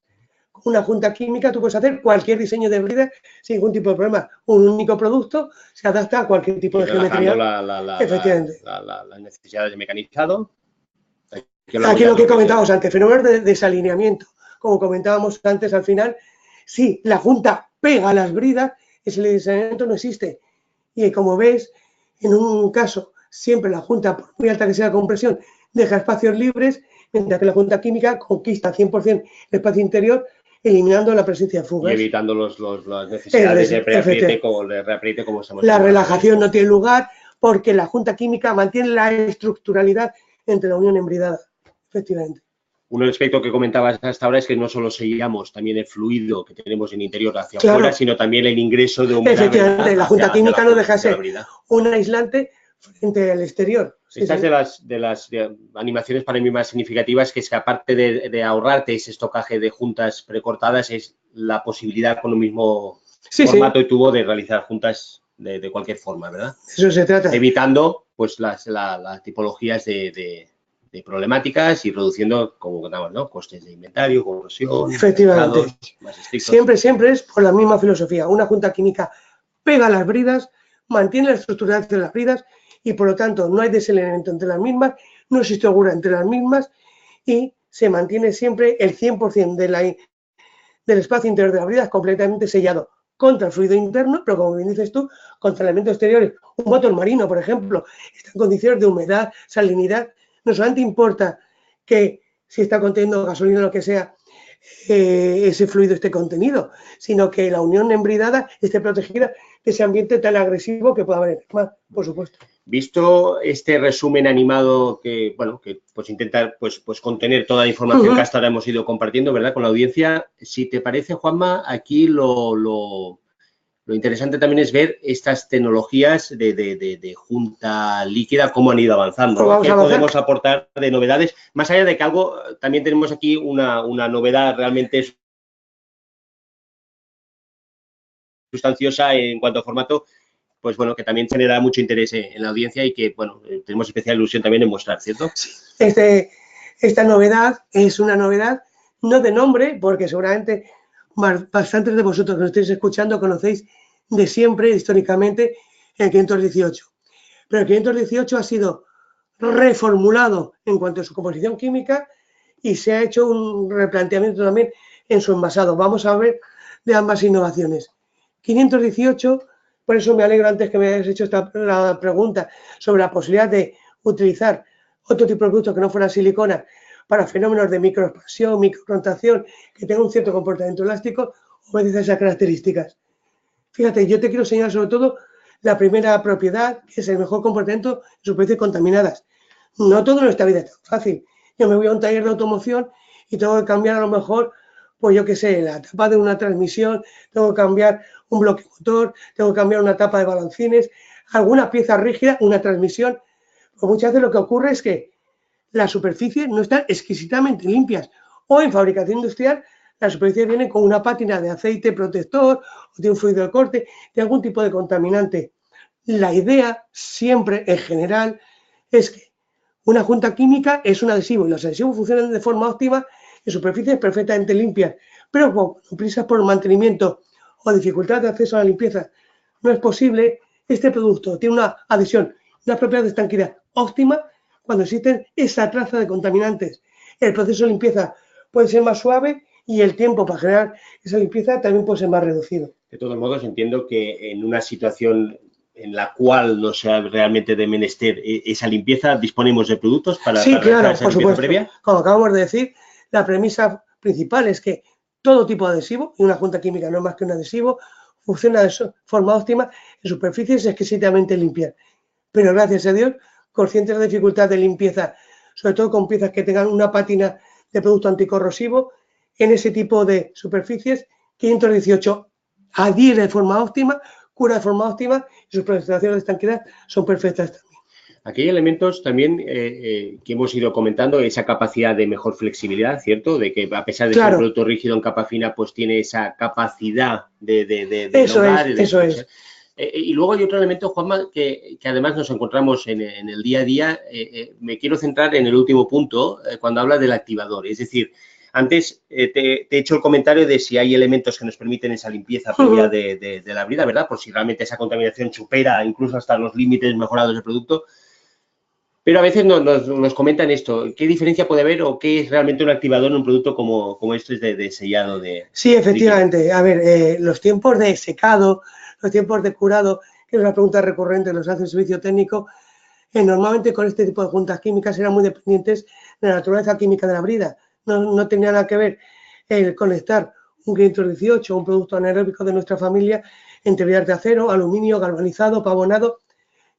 Con una junta química tú puedes hacer cualquier diseño de bridas sin ningún tipo de problema. Un único producto se adapta a cualquier tipo de geometría. Efectivamente. Las necesidades de mecanizado. Aquí lo que comentábamos antes, fenómenos de desalineamiento. Como comentábamos antes al final, si la junta pega a las bridas, ese desalineamiento no existe. Y como ves, en un caso, siempre la junta, por muy alta que sea la compresión, deja espacios libres, mientras que la junta química conquista 100% el espacio interior, eliminando la presencia de fugas. Y evitando las necesidades de reapriete como estamos La relajación no tiene lugar porque la junta química mantiene la estructuralidad entre la unión embridada, efectivamente. Un aspecto que comentabas hasta ahora es que no solo sellamos también el fluido que tenemos en el interior hacia afuera, sino también el ingreso de humedad. Efectivamente, la junta química no deja de ser un aislante frente al exterior. Estas de las animaciones para mí más significativas, que es que aparte de ahorrarte ese estocaje de juntas precortadas, es la posibilidad con un mismo formato y tubo de realizar juntas de cualquier forma, ¿verdad? Eso se trata. Evitando pues las tipologías de problemáticas y reduciendo, como contamos, ¿no? Costes de inventario, corrosión. Efectivamente. Siempre es por la misma filosofía. Una junta química pega las bridas, mantiene la estructura de las bridas y por lo tanto no hay desalineamiento entre las mismas, no existe holgura entre las mismas y se mantiene siempre el 100% del espacio interior de las bridas completamente sellado contra el fluido interno, pero como bien dices tú, contra elementos exteriores. Un motor marino, por ejemplo, está en condiciones de humedad, salinidad. No solamente importa que si está conteniendo gasolina o lo que sea, ese fluido esté contenido, sino que la unión embridada esté protegida de ese ambiente tan agresivo que pueda haber en el mar, por supuesto. Visto este resumen animado que, bueno, que pues intenta pues contener toda la información que hasta ahora hemos ido compartiendo, ¿verdad?, con la audiencia, si te parece, Juanma, aquí lo interesante también es ver estas tecnologías de junta líquida, cómo han ido avanzando, ¿no? ¿Qué podemos aportar de novedades? Más allá de que algo, también tenemos aquí una novedad realmente sustanciosa en cuanto a formato, pues bueno, que también genera mucho interés en la audiencia y que, bueno, tenemos especial ilusión también en mostrar, ¿cierto? Sí. Esta novedad es una novedad no de nombre, porque seguramente bastantes de vosotros que nos estéis escuchando conocéis de siempre, históricamente, el 518. Pero el 518 ha sido reformulado en cuanto a su composición química y se ha hecho un replanteamiento también en su envasado. Vamos a ver de ambas innovaciones. 518, por eso me alegro antes que me hayas hecho la pregunta sobre la posibilidad de utilizar otro tipo de productos que no fuera silicona para fenómenos de microexpansión, microcontracción, que tengan un cierto comportamiento elástico, obedece a esas características. Fíjate, yo te quiero enseñar sobre todo la primera propiedad, que es el mejor comportamiento en superficies contaminadas. No todo en nuestra vida es tan fácil. Yo me voy a un taller de automoción y tengo que cambiar a lo mejor, pues yo qué sé, la tapa de una transmisión, tengo que cambiar un bloque motor, tengo que cambiar una tapa de balancines, alguna pieza rígida, una transmisión. Pues muchas veces lo que ocurre es que las superficies no están exquisitamente limpias o en fabricación industrial las superficies vienen con una pátina de aceite protector o de un fluido de corte, de algún tipo de contaminante. La idea siempre, en general, es que una junta química es un adhesivo y los adhesivos funcionan de forma óptima en superficies perfectamente limpias, pero con prisas por el mantenimiento o dificultad de acceso a la limpieza no es posible. Este producto tiene una adhesión, una propiedad de estanquidad óptima cuando existen esa traza de contaminantes. El proceso de limpieza puede ser más suave y el tiempo para generar esa limpieza también puede ser más reducido. De todos modos, entiendo que en una situación en la cual no sea realmente de menester esa limpieza, disponemos de productos para claro, esa por supuesto. Previa. Como acabamos de decir, la premisa principal es que todo tipo de adhesivo, y una junta química no es más que un adhesivo, funciona de forma óptima en superficies exquisitamente limpias. Pero gracias a Dios, conscientes de la dificultad de limpieza, sobre todo con piezas que tengan una pátina de producto anticorrosivo, en ese tipo de superficies, 518 adhiere de forma óptima, cura de forma óptima y sus prestaciones de estanquidad son perfectas también. Aquí hay elementos también que hemos ido comentando, esa capacidad de mejor flexibilidad, ¿cierto? De que a pesar de ser un producto rígido en capa fina, pues tiene esa capacidad de elongar. Eso es. Y luego hay otro elemento, Juanma, que además nos encontramos en el día a día. Me quiero centrar en el último punto, cuando habla del activador. Es decir, antes te he hecho el comentario de si hay elementos que nos permiten esa limpieza previa de la brida, ¿verdad? Por si realmente esa contaminación supera incluso hasta los límites mejorados del producto. Pero a veces nos comentan esto, ¿qué diferencia puede haber o qué es realmente un activador en un producto como este de sellado de... Sí, efectivamente. Líquido? A ver, los tiempos de secado, los tiempos de curado, que es una pregunta recurrente, nos hace el servicio técnico, normalmente con este tipo de juntas químicas eran muy dependientes de la naturaleza química de la brida. No tenía nada que ver el conectar un 518, un producto anaeróbico de nuestra familia, entre bridas de acero, aluminio, galvanizado, pavonado.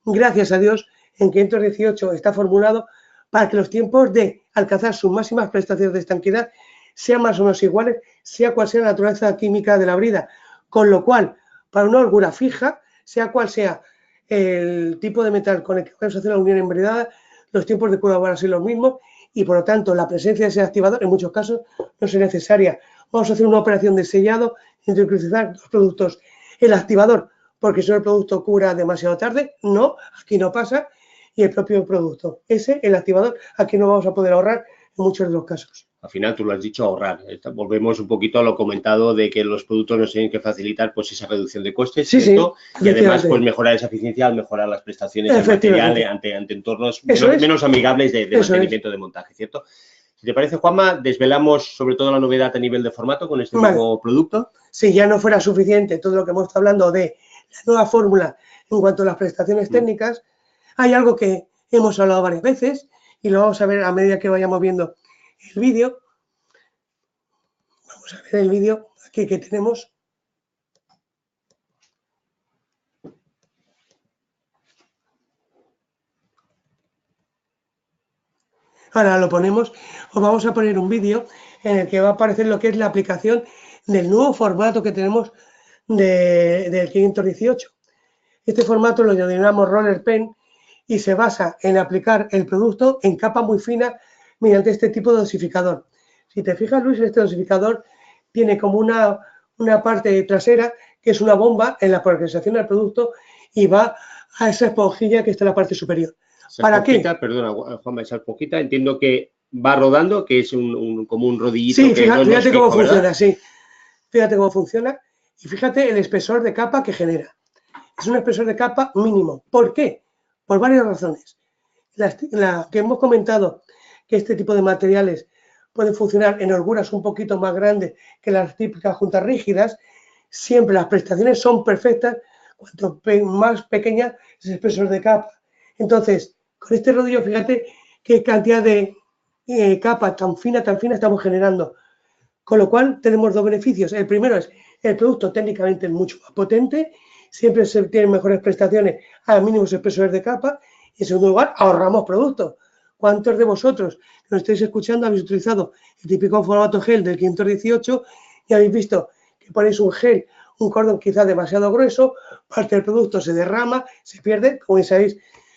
Gracias a Dios, en 518 está formulado para que los tiempos de alcanzar sus máximas prestaciones de estanquidad sean más o menos iguales, sea cual sea la naturaleza química de la brida. Con lo cual, para una holgura fija, sea cual sea el tipo de metal con el que vamos a hacer la unión embridada, los tiempos de cura van a ser los mismos y, por lo tanto, la presencia de ese activador en muchos casos no es necesaria. Vamos a hacer una operación de sellado, introducir dos productos. El activador, porque si no el producto cura demasiado tarde, no, aquí no pasa, y el propio producto. El activador, aquí no vamos a poder ahorrar en muchos de los casos. Al final tú lo has dicho, ahorrar. Volvemos un poquito a lo comentado de que los productos nos tienen que facilitar pues esa reducción de costes, ¿cierto? Y además pues mejorar esa eficiencia al mejorar las prestaciones del material ante entornos menos amigables de mantenimiento de montaje, ¿cierto? Si te parece, Juanma, desvelamos sobre todo la novedad a nivel de formato con este nuevo producto. Si ya no fuera suficiente todo lo que hemos estado hablando de la nueva fórmula en cuanto a las prestaciones técnicas, hay algo que hemos hablado varias veces y lo vamos a ver a medida que vayamos viendo el vídeo. Vamos a ver el vídeo aquí que tenemos. Ahora lo ponemos, os vamos a poner un vídeo en el que va a aparecer lo que es la aplicación del nuevo formato que tenemos del 518. Este formato lo denominamos Roller Pen y se basa en aplicar el producto en capa muy fina mediante este tipo de dosificador. Si te fijas, Luis, este dosificador tiene como una parte trasera que es una bomba en la progresión del producto y va a esa esponjilla que está en la parte superior. ¿Para qué? Perdona, Juanma, esa esponjita, entiendo que va rodando, que es como un rodillito. Sí, fíjate cómo funciona, sí. Fíjate cómo funciona y fíjate el espesor de capa que genera. Es un espesor de capa mínimo. ¿Por qué? Por varias razones. La que hemos comentado, que este tipo de materiales pueden funcionar en holguras un poquito más grandes que las típicas juntas rígidas, siempre las prestaciones son perfectas cuanto más pequeña es el espesor de capa. Entonces, con este rodillo, fíjate qué cantidad de capa tan fina estamos generando. Con lo cual, tenemos dos beneficios. El primero es el producto técnicamente mucho más potente, siempre se tienen mejores prestaciones a mínimos espesores de capa y, en segundo lugar, ahorramos productos. ¿Cuántos de vosotros que nos estáis escuchando habéis utilizado el típico formato gel del 518 y habéis visto que ponéis un gel, un cordón quizás demasiado grueso, parte del producto se derrama, se pierde? Como sabéis,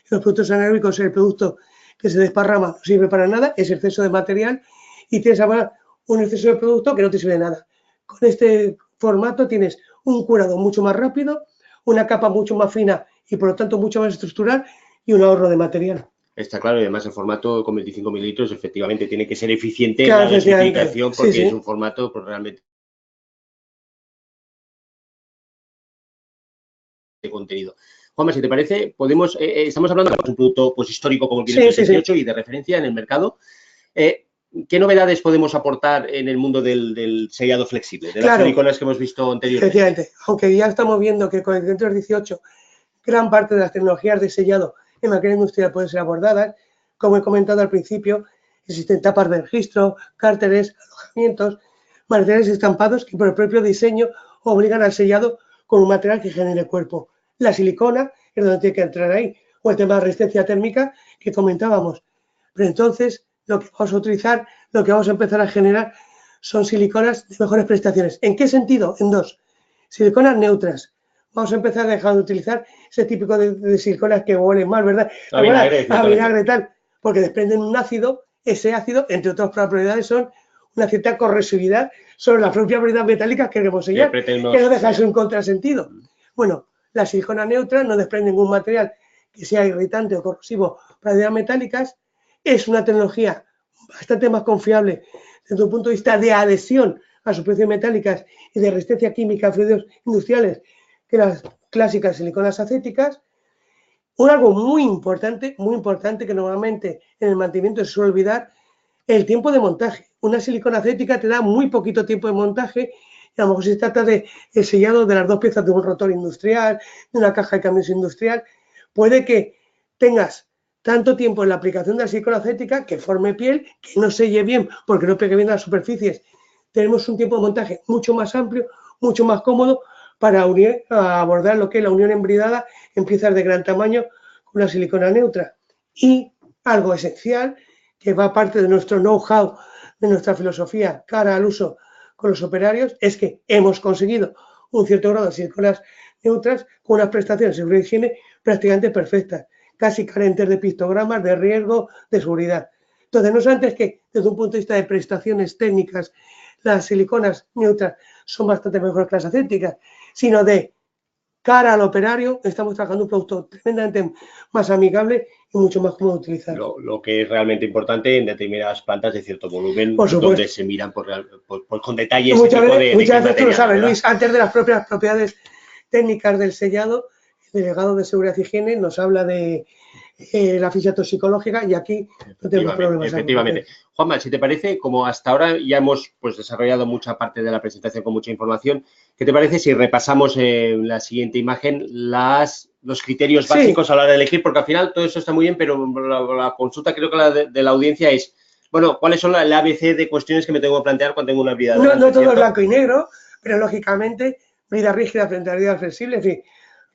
los productos anaeróbicos, el producto que se desparrama no sirve para nada, es exceso de material y tienes ahora un exceso de producto que no te sirve de nada. Con este formato tienes un curado mucho más rápido, una capa mucho más fina y por lo tanto mucho más estructural y un ahorro de material. Está claro, y además el formato con 25 mililitros efectivamente tiene que ser eficiente en la dosificación porque es un formato pues, realmente de contenido. Juanma, si te parece, estamos hablando de un producto pues, histórico como el 518 y de referencia en el mercado. ¿Qué novedades podemos aportar en el mundo del sellado flexible, de las siliconas que hemos visto anteriormente? Efectivamente, aunque ya estamos viendo que con el 518 gran parte de las tecnologías de sellado en materia industrial pueden ser abordadas, como he comentado al principio, existen tapas de registro, cárteres, alojamientos, materiales estampados que por el propio diseño obligan al sellado con un material que genere cuerpo. La silicona es donde tiene que entrar ahí, o el tema de resistencia térmica que comentábamos. Pero entonces lo que vamos a utilizar, lo que vamos a empezar a generar son siliconas de mejores prestaciones. ¿En qué sentido? En dos. Siliconas neutras. Vamos a empezar a dejar de utilizar ese típico de siliconas que huelen mal, ¿verdad? A vinagre, A vinagre tal, porque desprenden un ácido. Ese ácido, entre otras propiedades, son una cierta corrosividad sobre las propias propiedades metálicas que queremos sellar, que no deja eso en contrasentido. Bueno, la silicona neutra no desprende ningún material que sea irritante o corrosivo para propiedades metálicas. Es una tecnología bastante más confiable desde un punto de vista de adhesión a superficies metálicas y de resistencia química a fluidos industriales que las clásicas siliconas acéticas. Algo muy importante que normalmente en el mantenimiento se suele olvidar, el tiempo de montaje. Una silicona acética te da muy poquito tiempo de montaje, y a lo mejor si se trata de el sellado de las 2 piezas de un rotor industrial, de una caja de camiones industrial, puede que tengas tanto tiempo en la aplicación de la silicona acética que forme piel, que no selle bien porque no pegue bien a las superficies. Tenemos un tiempo de montaje mucho más amplio, mucho más cómodo para abordar lo que es la unión embridada en piezas de gran tamaño con una silicona neutra. Y algo esencial, que va parte de nuestro know-how, de nuestra filosofía cara al uso con los operarios, es que hemos conseguido un cierto grado de siliconas neutras con unas prestaciones de seguridad y higiene prácticamente perfectas, casi carentes de pictogramas, de riesgo, de seguridad. Entonces, no solamente es que desde un punto de vista de prestaciones técnicas las siliconas neutras son bastante mejores que las acéticas, sino de cara al operario estamos trabajando un producto tremendamente más amigable y mucho más cómodo de utilizar. Lo que es realmente importante en determinadas plantas de cierto volumen, donde se miran con detalles. Muchas veces tú lo sabes, ¿verdad? Luis, antes de las propias propiedades técnicas del sellado, el delegado de seguridad y higiene nos habla de la ficha toxicológica y aquí no tenemos problemas. Efectivamente. Juanma, si te parece, como hasta ahora ya hemos desarrollado mucha parte de la presentación con mucha información, ¿qué te parece si repasamos en la siguiente imagen los criterios básicos a la hora de elegir? Porque al final todo eso está muy bien, pero la consulta creo que la de la audiencia es, bueno, ¿cuáles son el ABC de cuestiones que me tengo que plantear cuando tengo una brida? No todo es blanco y negro, pero lógicamente brida rígida frente a brida flexible, es decir,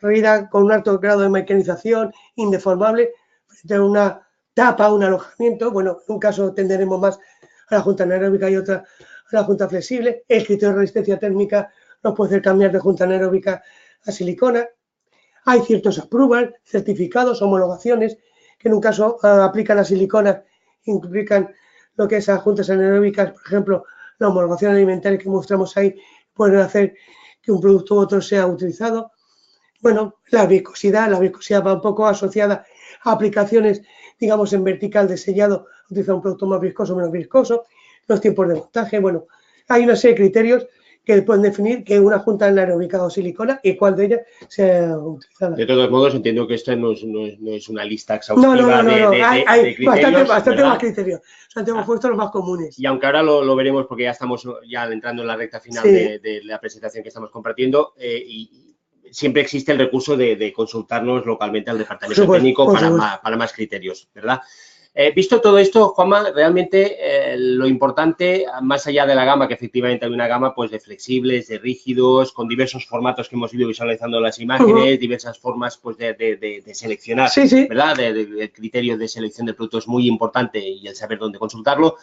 brida con un alto grado de mecanización, indeformable, frente a una tapa, un alojamiento. Bueno, en un caso tenderemos más a la junta anaeróbica y otra a la junta flexible. El criterio de resistencia térmica nos puede hacer cambiar de junta anaeróbica a silicona. Hay ciertos approvals, certificados, homologaciones, que en un caso aplican a silicona, implican lo que es a juntas anaeróbicas, por ejemplo, la homologación alimentaria que mostramos ahí, pueden hacer que un producto u otro sea utilizado. Bueno, la viscosidad va un poco asociada a aplicaciones, digamos, en vertical de sellado, utilizar un producto más viscoso o menos viscoso, los tiempos de montaje. Bueno, hay una serie de criterios que pueden definir que una junta anaeróbica o silicona y cuál de ellas sea utilizada. De todos modos, entiendo que esta no es una lista exhaustiva hay criterios, bastante más criterios. O sea, hemos puesto los más comunes. Y aunque ahora lo veremos porque ya estamos entrando en la recta final de la presentación que estamos compartiendo, y siempre existe el recurso de consultarnos localmente al departamento técnico para más criterios, ¿verdad? Visto todo esto, Juanma, realmente lo importante, más allá de la gama, que efectivamente hay una gama de flexibles, de rígidos, con diversos formatos que hemos ido visualizando en las imágenes, diversas formas de seleccionar, ¿verdad? El criterio de selección del producto es muy importante y el saber dónde consultarlo.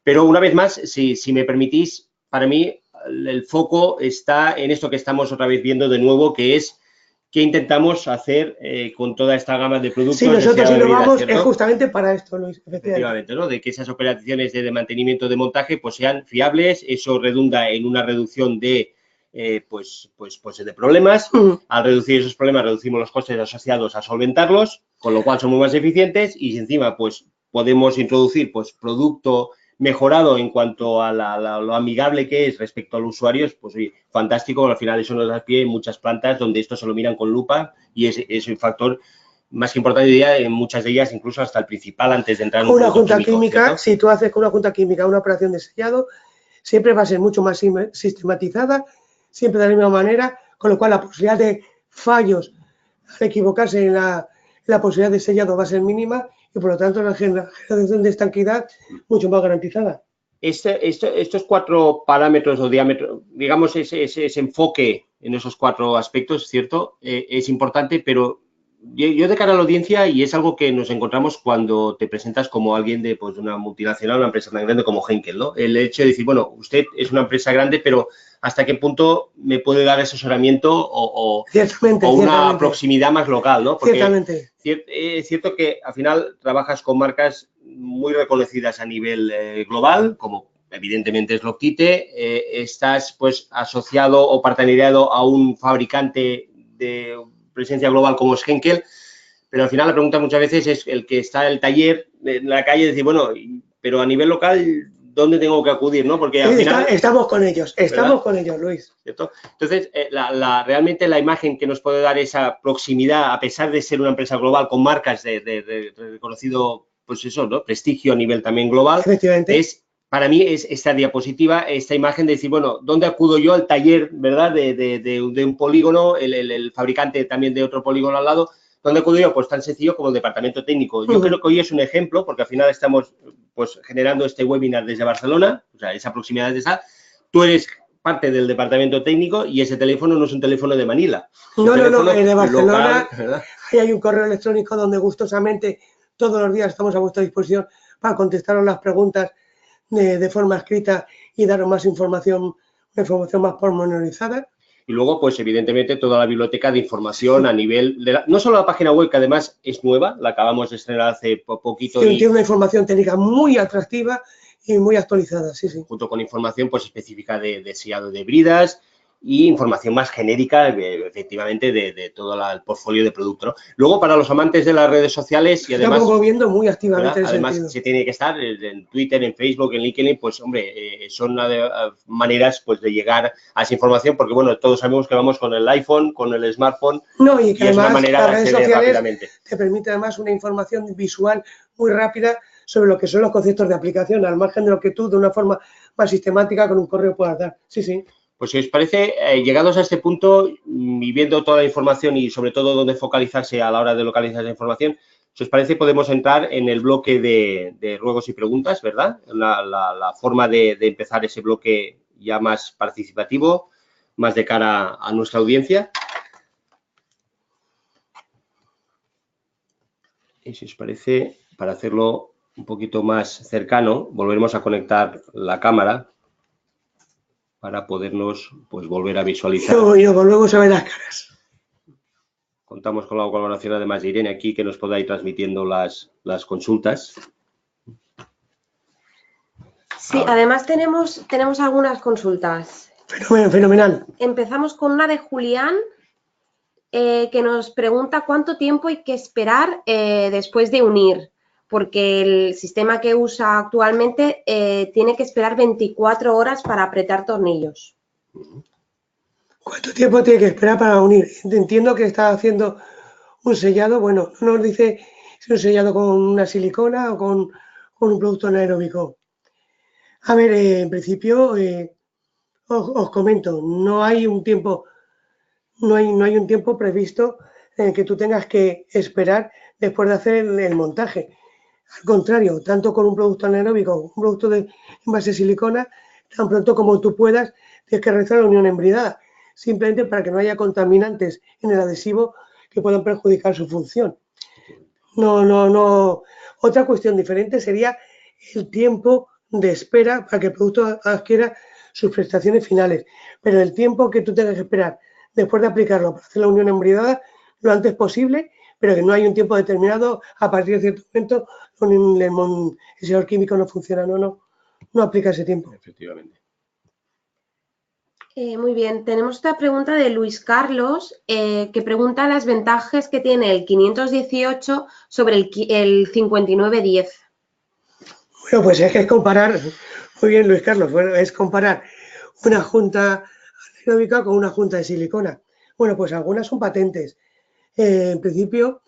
Pero una vez más, si me permitís, para mí el foco está en esto que estamos otra vez viendo de nuevo, que es ¿qué intentamos hacer con toda esta gama de productos? Sí, nosotros si lo vamos es justamente para esto, Luis. Efectivamente, ¿no? De que esas operaciones de mantenimiento de montaje sean fiables, eso redunda en una reducción de de problemas. Al reducir esos problemas, reducimos los costes asociados a solventarlos, con lo cual somos más eficientes y encima podemos introducir producto mejorado en cuanto a lo amigable que es respecto al usuario, oye, fantástico. Al final eso nos da pie en muchas plantas donde esto se lo miran con lupa y es un factor más que importante, diría, en muchas de ellas incluso hasta el principal antes de entrar en una junta química, ¿cierto? Si tú haces con una junta química una operación de sellado, siempre va a ser mucho más sistematizada, siempre de la misma manera, con lo cual la posibilidad de fallos al equivocarse en la posibilidad de sellado va a ser mínima y por lo tanto la generación de estanquidad mucho más garantizada. Estos 4 parámetros o diámetros, digamos ese enfoque en esos 4 aspectos, ¿cierto? Es importante, pero yo de cara a la audiencia, y es algo que nos encontramos cuando te presentas como alguien de pues, una multinacional, una empresa tan grande como Henkel, ¿no? El hecho de decir, bueno, usted es una empresa grande, pero ¿hasta qué punto me puede dar asesoramiento o una proximidad más local, ¿no? Porque es cierto que al final trabajas con marcas muy reconocidas a nivel global, como evidentemente es Loctite, estás pues asociado o partenariado a un fabricante de presencia global como es Henkel, pero al final la pregunta muchas veces es el que está en el taller, en la calle, decir, bueno, pero a nivel local, ¿dónde tengo que acudir? ¿No? Porque al final... Estamos con ellos, Luis. ¿Cierto? Entonces, realmente la imagen que nos puede dar esa proximidad, a pesar de ser una empresa global con marcas de reconocido, pues eso, ¿no? Prestigio a nivel también global, es... Para mí es esta diapositiva, esta imagen de decir, bueno, ¿dónde acudo yo al taller, verdad, de un polígono, el fabricante también de otro polígono al lado? ¿Dónde acudo yo? Pues tan sencillo como el departamento técnico. Yo creo que hoy es un ejemplo, porque al final estamos pues generando este webinar desde Barcelona, o sea, esa proximidad de esa. Tú eres parte del departamento técnico y ese teléfono no es un teléfono de Manila. No, es de Barcelona. Local, ahí hay un correo electrónico donde gustosamente todos los días estamos a vuestra disposición para contestaros las preguntas de forma escrita y daros más información, una información más pormenorizada. Y luego, pues evidentemente, toda la biblioteca de información a nivel de no solo la página web, que además es nueva, la acabamos de estrenar hace poquito. Tiene una información técnica muy atractiva y muy actualizada, sí. Junto con información pues específica de sellado de bridas y información más genérica, efectivamente, de todo el portfolio de producto, ¿no? Luego, para los amantes de las redes sociales y además... Estamos moviendo muy activamente. Además, se tiene que estar en Twitter, en Facebook, en LinkedIn, pues, hombre, son maneras pues de llegar a esa información, porque, bueno, todos sabemos que vamos con el iPhone, con el smartphone, no, y que además, es una manera las redes sociales rápidamente. Te permite además una información visual muy rápida sobre lo que son los conceptos de aplicación, al margen de lo que tú, de una forma más sistemática, con un correo puedas dar. Sí. Pues si os parece, llegados a este punto y viendo toda la información y sobre todo dónde focalizarse a la hora de localizar esa información, si os parece podemos entrar en el bloque de ruegos y preguntas, ¿verdad? La forma de empezar ese bloque ya más participativo, más de cara a nuestra audiencia. Y si os parece, para hacerlo un poquito más cercano, volveremos a conectar la cámara para podernos pues volver a visualizar. Y volvemos a ver las caras. Contamos con la colaboración además de Irene aquí, que nos pueda ir transmitiendo las consultas. Sí, además tenemos algunas consultas. Fenomenal. Empezamos con una de Julián, que nos pregunta cuánto tiempo hay que esperar después de unir, porque el sistema que usa actualmente tiene que esperar 24 horas para apretar tornillos. ¿Cuánto tiempo tiene que esperar para unir? Entiendo que está haciendo un sellado, bueno, no nos dice si un sellado con una silicona o con un producto anaeróbico. A ver, en principio, os comento, no hay un tiempo previsto en el que tú tengas que esperar después de hacer el montaje. Al contrario, tanto con un producto anaeróbico como un producto en base a silicona, tan pronto como tú puedas, tienes que realizar la unión embridada, simplemente para que no haya contaminantes en el adhesivo que puedan perjudicar su función. No. Otra cuestión diferente sería el tiempo de espera para que el producto adquiera sus prestaciones finales. Pero el tiempo que tú tengas que esperar después de aplicarlo para hacer la unión embridada, lo antes posible, pero que no hay un tiempo determinado, a partir de cierto momento el sellador químico no funciona, no aplica ese tiempo. Efectivamente. Muy bien, tenemos esta pregunta de Luis Carlos, que pregunta las ventajas que tiene el 518 sobre el 5910. Bueno, pues es que es comparar, muy bien Luis Carlos, bueno, es comparar una junta anaeróbica con una junta de silicona. Bueno, pues algunas son patentes. En principio,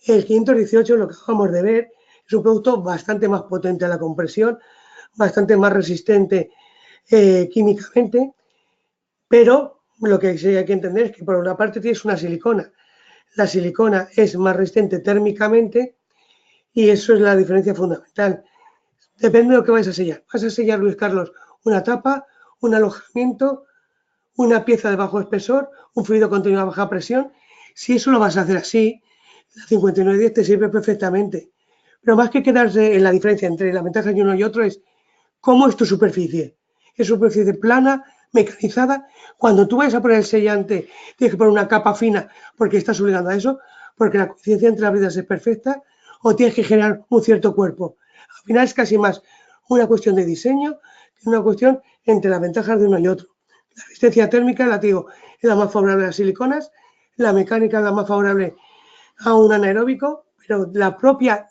el 518, lo que acabamos de ver, es un producto bastante más potente a la compresión, bastante más resistente químicamente, pero lo que sí hay que entender es que por una parte tienes una silicona. La silicona es más resistente térmicamente y eso es la diferencia fundamental. Depende de lo que vais a sellar. ¿Vas a sellar, Luis Carlos, una tapa, un alojamiento, una pieza de bajo espesor, un fluido contenido a baja presión? Si eso lo vas a hacer así, La 5910 te sirve perfectamente. Pero más que quedarse en la diferencia entre la ventaja de uno y otro es cómo es tu superficie. Es superficie plana, mecanizada. Cuando tú vayas a poner el sellante, tienes que poner una capa fina porque estás obligado a eso, porque la coincidencia entre las bridas es perfecta, o tienes que generar un cierto cuerpo. Al final es casi más una cuestión de diseño que una cuestión entre las ventajas de uno y otro. La resistencia térmica, la digo, es la más favorable a las siliconas, la mecánica es la más favorable a un anaeróbico, pero las propias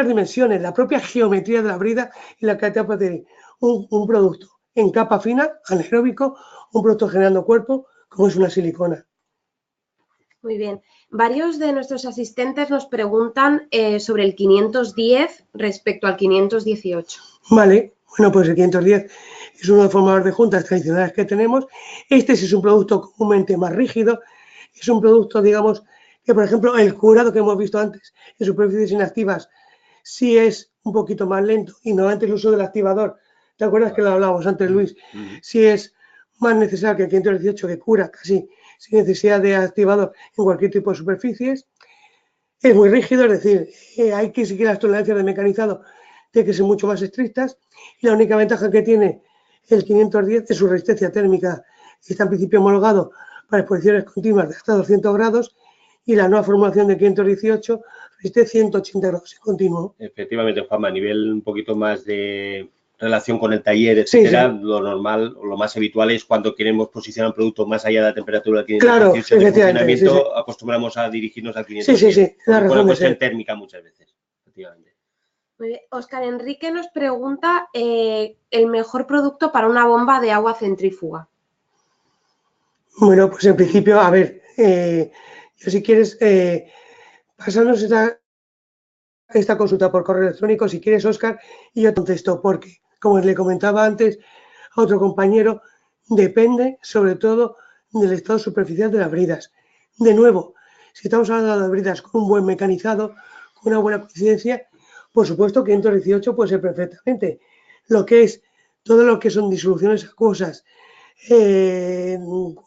dimensiones, la propia geometría de la brida y la que te puede un producto en capa fina, anaeróbico, un producto generando cuerpo, como es una silicona. Muy bien. Varios de nuestros asistentes nos preguntan sobre el 510 respecto al 518. Vale, bueno, pues el 510 es uno de los formadores de juntas tradicionales que tenemos. Este sí es un producto comúnmente más rígido. Es un producto, digamos, que por ejemplo el curado que hemos visto antes en superficies inactivas sí es un poquito más lento y normalmente el uso del activador, ¿te acuerdas que lo hablábamos antes, Luis? Sí es más necesario que el 518 que cura casi sin necesidad de activador en cualquier tipo de superficies. Es muy rígido, es decir, hay que seguir las tolerancias de mecanizado, tienen que ser mucho más estrictas, y la única ventaja que tiene el 510 es su resistencia térmica, está en principio homologado para exposiciones continuas de hasta 200 grados, y la nueva formulación de 518 resiste 180 grados en continuo. Efectivamente, Juanma, a nivel un poquito más de relación con el taller, etcétera, sí. lo normal o lo más habitual es cuando queremos posicionar un producto más allá de la temperatura que claro, de funcionamiento, sí. acostumbramos a dirigirnos al 510. Sí, la razón una de cuestión ser. térmica muchas veces, efectivamente. Muy bien. Óscar Enrique nos pregunta el mejor producto para una bomba de agua centrífuga. Bueno, pues en principio, a ver, yo si quieres, pasarnos esta consulta por correo electrónico, si quieres, Óscar, y yo contesto, porque, como le comentaba antes a otro compañero, depende sobre todo del estado superficial de las bridas. De nuevo, si estamos hablando de bridas con un buen mecanizado, con una buena coincidencia, por supuesto 518 puede ser perfectamente. Lo que es todo lo que son disoluciones acuosas,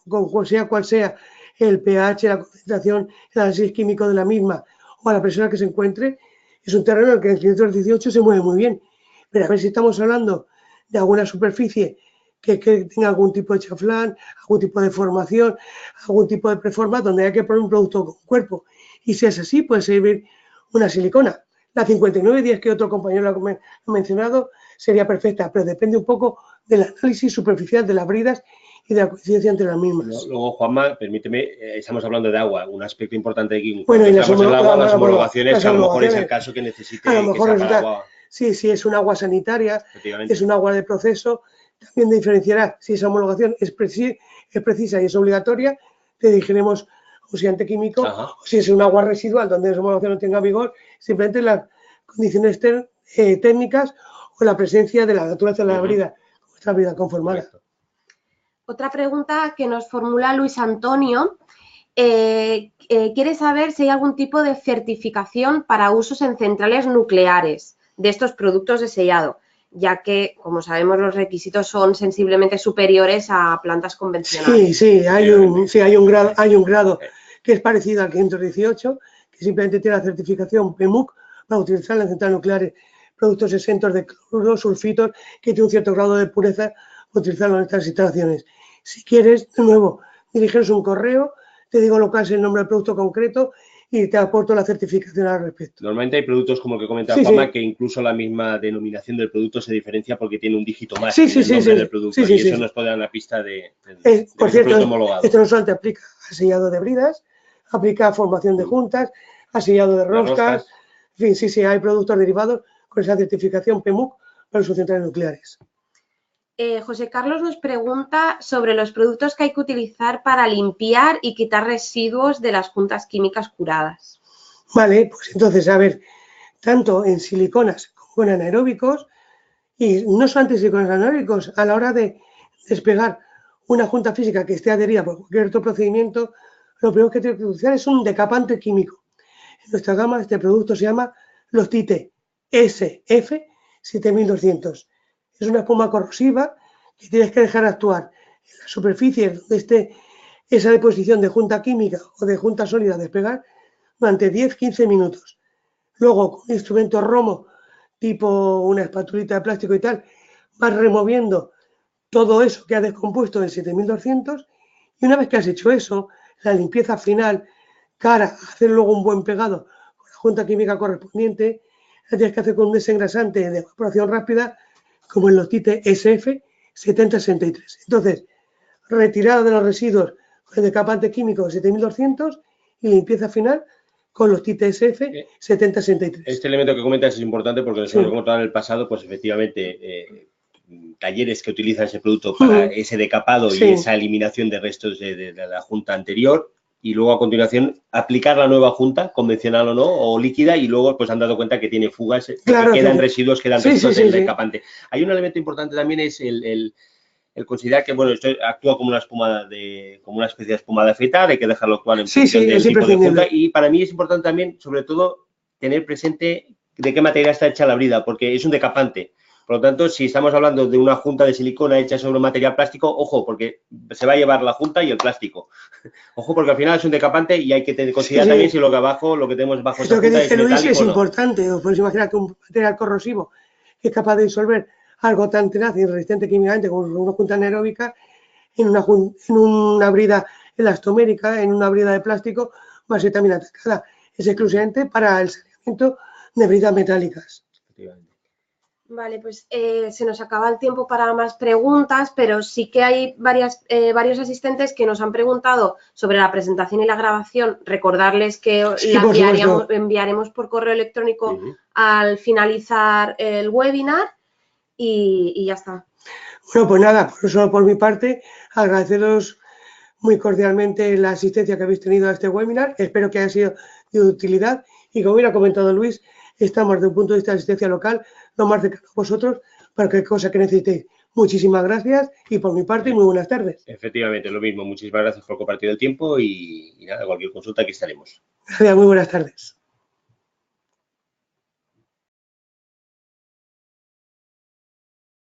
con sea cual sea el pH, la concentración, el análisis químico de la misma o a la presión a que se encuentre, es un terreno en el que el 518 se mueve muy bien. Pero a ver si estamos hablando de alguna superficie que tenga algún tipo de chaflán, algún tipo de formación, algún tipo de preforma, donde hay que poner un producto con cuerpo. Y si es así, puede servir una silicona. La 5910 que otro compañero ha mencionado sería perfecta, pero depende un poco del análisis superficial de las bridas y de la coincidencia entre las mismas. Luego, Juanma, permíteme, estamos hablando de agua, un aspecto importante aquí. Bueno, y las homologaciones, que a lo mejor es el caso que necesite a lo mejor que resulta, agua. Sí, es un agua sanitaria, es un agua de proceso, también diferenciará si esa homologación es precisa y es obligatoria, te dirigiremos a un oxidante químico, o si es un agua residual donde esa homologación no tenga vigor, simplemente las condiciones técnicas o la presencia de la naturaleza de la brida, nuestra brida conformada. Correcto. Otra pregunta que nos formula Luis Antonio, quiere saber si hay algún tipo de certificación para usos en centrales nucleares de estos productos de sellado, ya que, como sabemos, los requisitos son sensiblemente superiores a plantas convencionales. Sí, hay un grado que es parecido al 518, que simplemente tiene la certificación PEMUC para utilizar en centrales nucleares productos exentos de cloruro, sulfitos, que tiene un cierto grado de pureza, utilizarlo en estas instalaciones. Si quieres, de nuevo, dirigirnos un correo, te digo lo que es el nombre del producto concreto y te aporto la certificación al respecto. Normalmente hay productos, como el que comentaba Juanma, que incluso la misma denominación del producto se diferencia porque tiene un dígito más en el nombre del producto y eso nos puede dar una pista de por cierto, producto homologado. Esto no solamente aplica a sellado de bridas, aplica a formación de juntas, a sellado de roscas. En fin, sí, hay productos derivados con esa certificación PEMUC para sus centrales nucleares. José Carlos nos pregunta sobre los productos que hay que utilizar para limpiar y quitar residuos de las juntas químicas curadas. Vale, pues entonces, a ver, tanto en siliconas como en anaeróbicos, y no solamente siliconas anaeróbicos, a la hora de despegar una junta física que esté adherida por cualquier otro procedimiento, lo primero que tiene que utilizar es un decapante químico. En nuestra gama este producto se llama Loctite SF7200. Es una espuma corrosiva que tienes que dejar actuar en las superficies donde esté esa deposición de junta química o de junta sólida a despegar durante 10-15 minutos. Luego, con un instrumento Romo, tipo una espatulita de plástico y tal, vas removiendo todo eso que ha descompuesto en 7200 y una vez que has hecho eso, la limpieza final, cara a hacer luego un buen pegado con la junta química correspondiente, la tienes que hacer con un desengrasante de evaporación rápida como en los TITE SF 7063. Entonces, retirada de los residuos con el decapante químico 7200 y limpieza final con los TITE SF 7063. Este elemento que comentas es importante porque nos Sí. hemos encontrado en el pasado, pues efectivamente, talleres que utilizan ese producto para ese decapado Sí. y esa eliminación de restos de la junta anterior, y luego a continuación aplicar la nueva junta, convencional o no, o líquida, y luego pues han dado cuenta que tiene fugas, Claro, que quedan sí. residuos, quedan Sí, restos sí, del sí, decapante. Hay un elemento importante también, es el considerar que, bueno, esto actúa como una espuma como una especie de espuma de afeitar, hay que dejarlo actuar en Sí, función sí, del es tipo de junta, imprescindible. y para mí es importante también, sobre todo, tener presente de qué material está hecha la brida, porque es un decapante. Por lo tanto, si estamos hablando de una junta de silicona hecha sobre un material plástico, ojo, porque se va a llevar la junta y el plástico. Ojo, porque al final es un decapante y hay que considerar también si lo que tenemos bajo esa Esto que junta es dice Luis metálico es o no. importante. Os podéis imaginar que un material corrosivo es capaz de disolver algo tan tenaz y resistente químicamente como una junta anaeróbica en una brida elastomérica, en una brida de plástico, va a ser también atacada. Es exclusivamente para el saneamiento de bridas metálicas. Vale, pues se nos acaba el tiempo para más preguntas, pero sí que hay varios asistentes que nos han preguntado sobre la presentación y la grabación. Recordarles que Sí, la por enviaremos por correo electrónico al finalizar el webinar y ya está. Bueno, pues nada, solo por mi parte, agradeceros muy cordialmente la asistencia que habéis tenido a este webinar. Espero que haya sido de utilidad y, como bien ha comentado Luis, estamos desde un punto de vista de asistencia local lo más cercano a vosotros para cualquier cosa que necesitéis. Muchísimas gracias y por mi parte, muy buenas tardes. Efectivamente, lo mismo. Muchísimas gracias por compartir el tiempo y nada, cualquier consulta aquí estaremos. Gracias, muy buenas tardes.